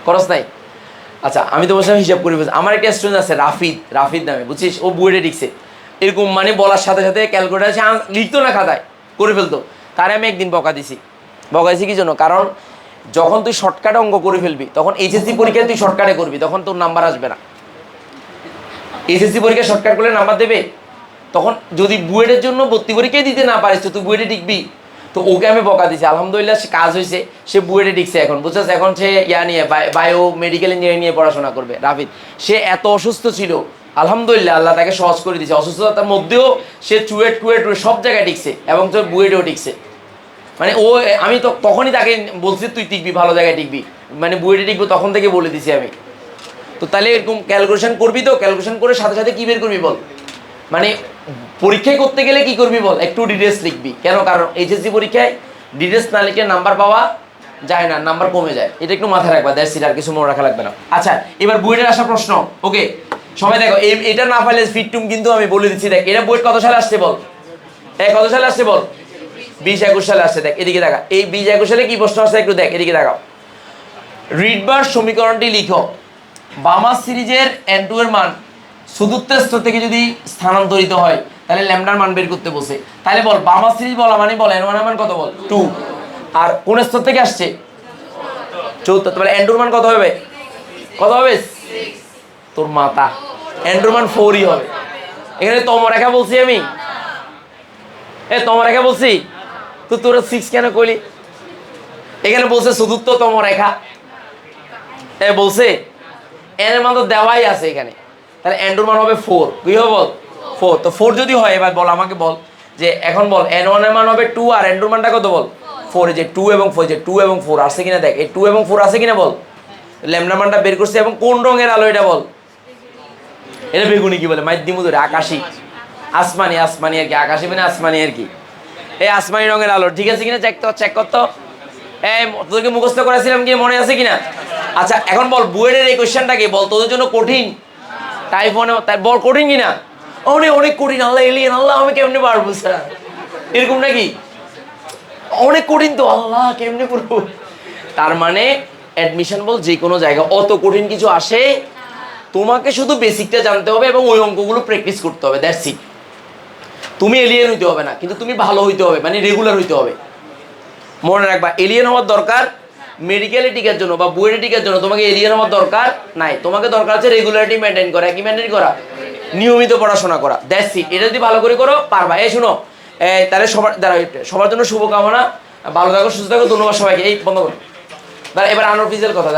[SPEAKER 1] করস নাই? আচ্ছা আমি তোমার সাথে হিসাব করে ফেলছি। আমার একটা স্টুডেন্ট আছে রাফিদ, রাফিদ নামে, বুঝছিস, ও বুয়েটে লিখছে এরকম, মানে বলার সাথে সাথে ক্যালকুলেটার সে লিখতো না খাতায়, করে ফেলতো। তারে আমি একদিন বকা দিছি কি জন্য? কারণ যখন তুই শর্টকাটে অঙ্ক করে ফেলবি তখন এইচএসসি পরীক্ষায় তুই শর্টকাটে করবি, তখন তোর নাম্বার আসবে না। এইচএসসি পরীক্ষায় শর্টকাট করলে নাম্বার দেবে, তখন যদি বুয়েটের জন্য ভর্তি পরীক্ষায় দিতে না পারিস তো তুই বুয়েটে টিকবি। তো ওকে আমি বকা দিছি, আলহামদুলিল্লাহ সে কাজ হয়েছে, সে বুয়েটে টিকছে এখন, বুঝছিস? এখন সে ইয়া নিয়ে বায়ো মেডিকেল ইঞ্জিনিয়ারিং নিয়ে পড়াশোনা করবে। রাফিদ, সে এত অসুস্থ ছিল, আলহামদুলিল্লাহ আল্লাহ তাকে সহজ করে দিয়েছে, অসুস্থতার মধ্যেও সে চুয়েট সব জায়গায় টিকছে, এবং তোর বুয়েটেও টিকছে। মানে ও, আমি তো তখনই তাকে বলছি তুই টিকবি, ভালো জায়গায় টিকবি, মানে বুয়েটে টিকবো, তখন থেকে বলে দিছি আমি। তো তাহলে এরকম ক্যালকুলেশন করবি, তো ক্যালকুলেশন করে সাথে সাথে কি বের করবি বল? মানে পরীক্ষায় করতে গেলে কি করবি বল? একটু ডিটেলস লিখবি। কেন? কারণ এইচএসসি পরীক্ষায় ডিটেলস না লিখে নাম্বার পাওয়া যায় না, নাম্বার কমে যায়, এটা একটু মাথায় রাখবা, দ্যাটস ইট, আর কিছু মনে রাখা লাগবে না। আচ্ছা এবার বুয়েটের আসা প্রশ্ন, ওকে সবাই দেখো, এটা না পারলে ফিটটুম কিন্তু আমি বলে দিচ্ছি। দেখ এটা বুয়েট কত সালে আসছে বল? কত সালে আসছে বল? 20-21 সালে আসছে। দেখ এদিকে দেখা, এই 20-21 সালে কি প্রশ্ন আসছে একটু দেখ, এদিকে দেখাও। রিডবার সমীকরণটি লিখো, বামাস সিরিজের N2 এর মান চতুর্থ স্তর থেকে যদি স্থানান্তরিত হয় তাহলে ল্যামডার মান বের করতে বসে। তাহলে বল বামাস সিরিজ বলা মানে বল N1 এর মান কত বল? 2। আর কোন স্তর থেকে আসছে? চতুর্থ। তাহলে N2 এর মান কত হবে? কত হবে? 6। তোর মাথা, N2 এর মান 4ই হবে। এখানে তমরেখা বলছি আমি, তমরেখা বলছি, তো তোর 6 কেন কইলি? এখানে বলছে চতুর্থ তমরেখা, বলছে N এর মান তো দেওয়াই আছে এখানে, তাহলে N2 এর মান হবে 4। কি হবে বল? 4। তো 4 যদি হয়, এবার বল আমাকে, বল যে এখন বল N1 এর মান হবে 2 আর N2 এর মানটা কত বল? 4। এই যে 2 এবং 4, যে 2 এবং 4 আসছে কিনা দেখ, এই 2 এবং 4 আছে কিনা বল? ল্যামডা মানটা বের করছে, এবং কোন রঙের আলো এটা বল? এটা বেগুনি কি বলে মাধ্যম ধরে আকাশি আসমানি আসমানি আর কি আকাশি মানে আসমানি আর কি এই আসমানি রঙের আলো ঠিক আছে কিনা চেক করতো এই তোদেরকে মুখস্থ করেছিলাম কি মনে আছে কিনা আচ্ছা এখন বল বুয়েটের এই কোশ্চেনটা কি বল তোদের জন্য কঠিন টাইপ ওয়ানে তাই বল কঠিন কিনা অনেক অনেক কঠিন আল্লাহ এলিয়েন আল্লাহ আমি কেমনে পারবো স্যার এরকম নাকি অনেক কঠিন তো আল্লাহ কেমনে পড়বো তার মানে অ্যাডমিশন বল যে কোনো জায়গা অত কঠিন কিছু আসে তোমাকে শুধু বেসিকটা জানতে হবে এবং ওই অঙ্কগুলো প্র্যাকটিস করতে হবে দ্যাটস ইট তুমি এলিয়েন হইতে হবে না কিন্তু তুমি ভালো হইতে হবে মানে রেগুলার হইতে হবে মনে রাখবা এলিয়েন হওয়ার দরকার মেডিকেল টিকার জন্য বা বুয়েট টিকার জন্য তোমাকে এলিয়েন হওয়ার দরকার নাই তোমাকে দরকার আছে রেগুলারিটি মেনটেন করা কি মেনটেন করা নিয়মিত পড়াশোনা করা দ্যাটস ইট এটা যদি ভালো করে করো পারবা এই শুনো তাহলে সবার জন্য শুভকামনা ভালো থাকো সুস্থ থাকো ধন্যবাদ সবাইকে এই বন্ধ করো এবার আনোয়ার ফিজের কথা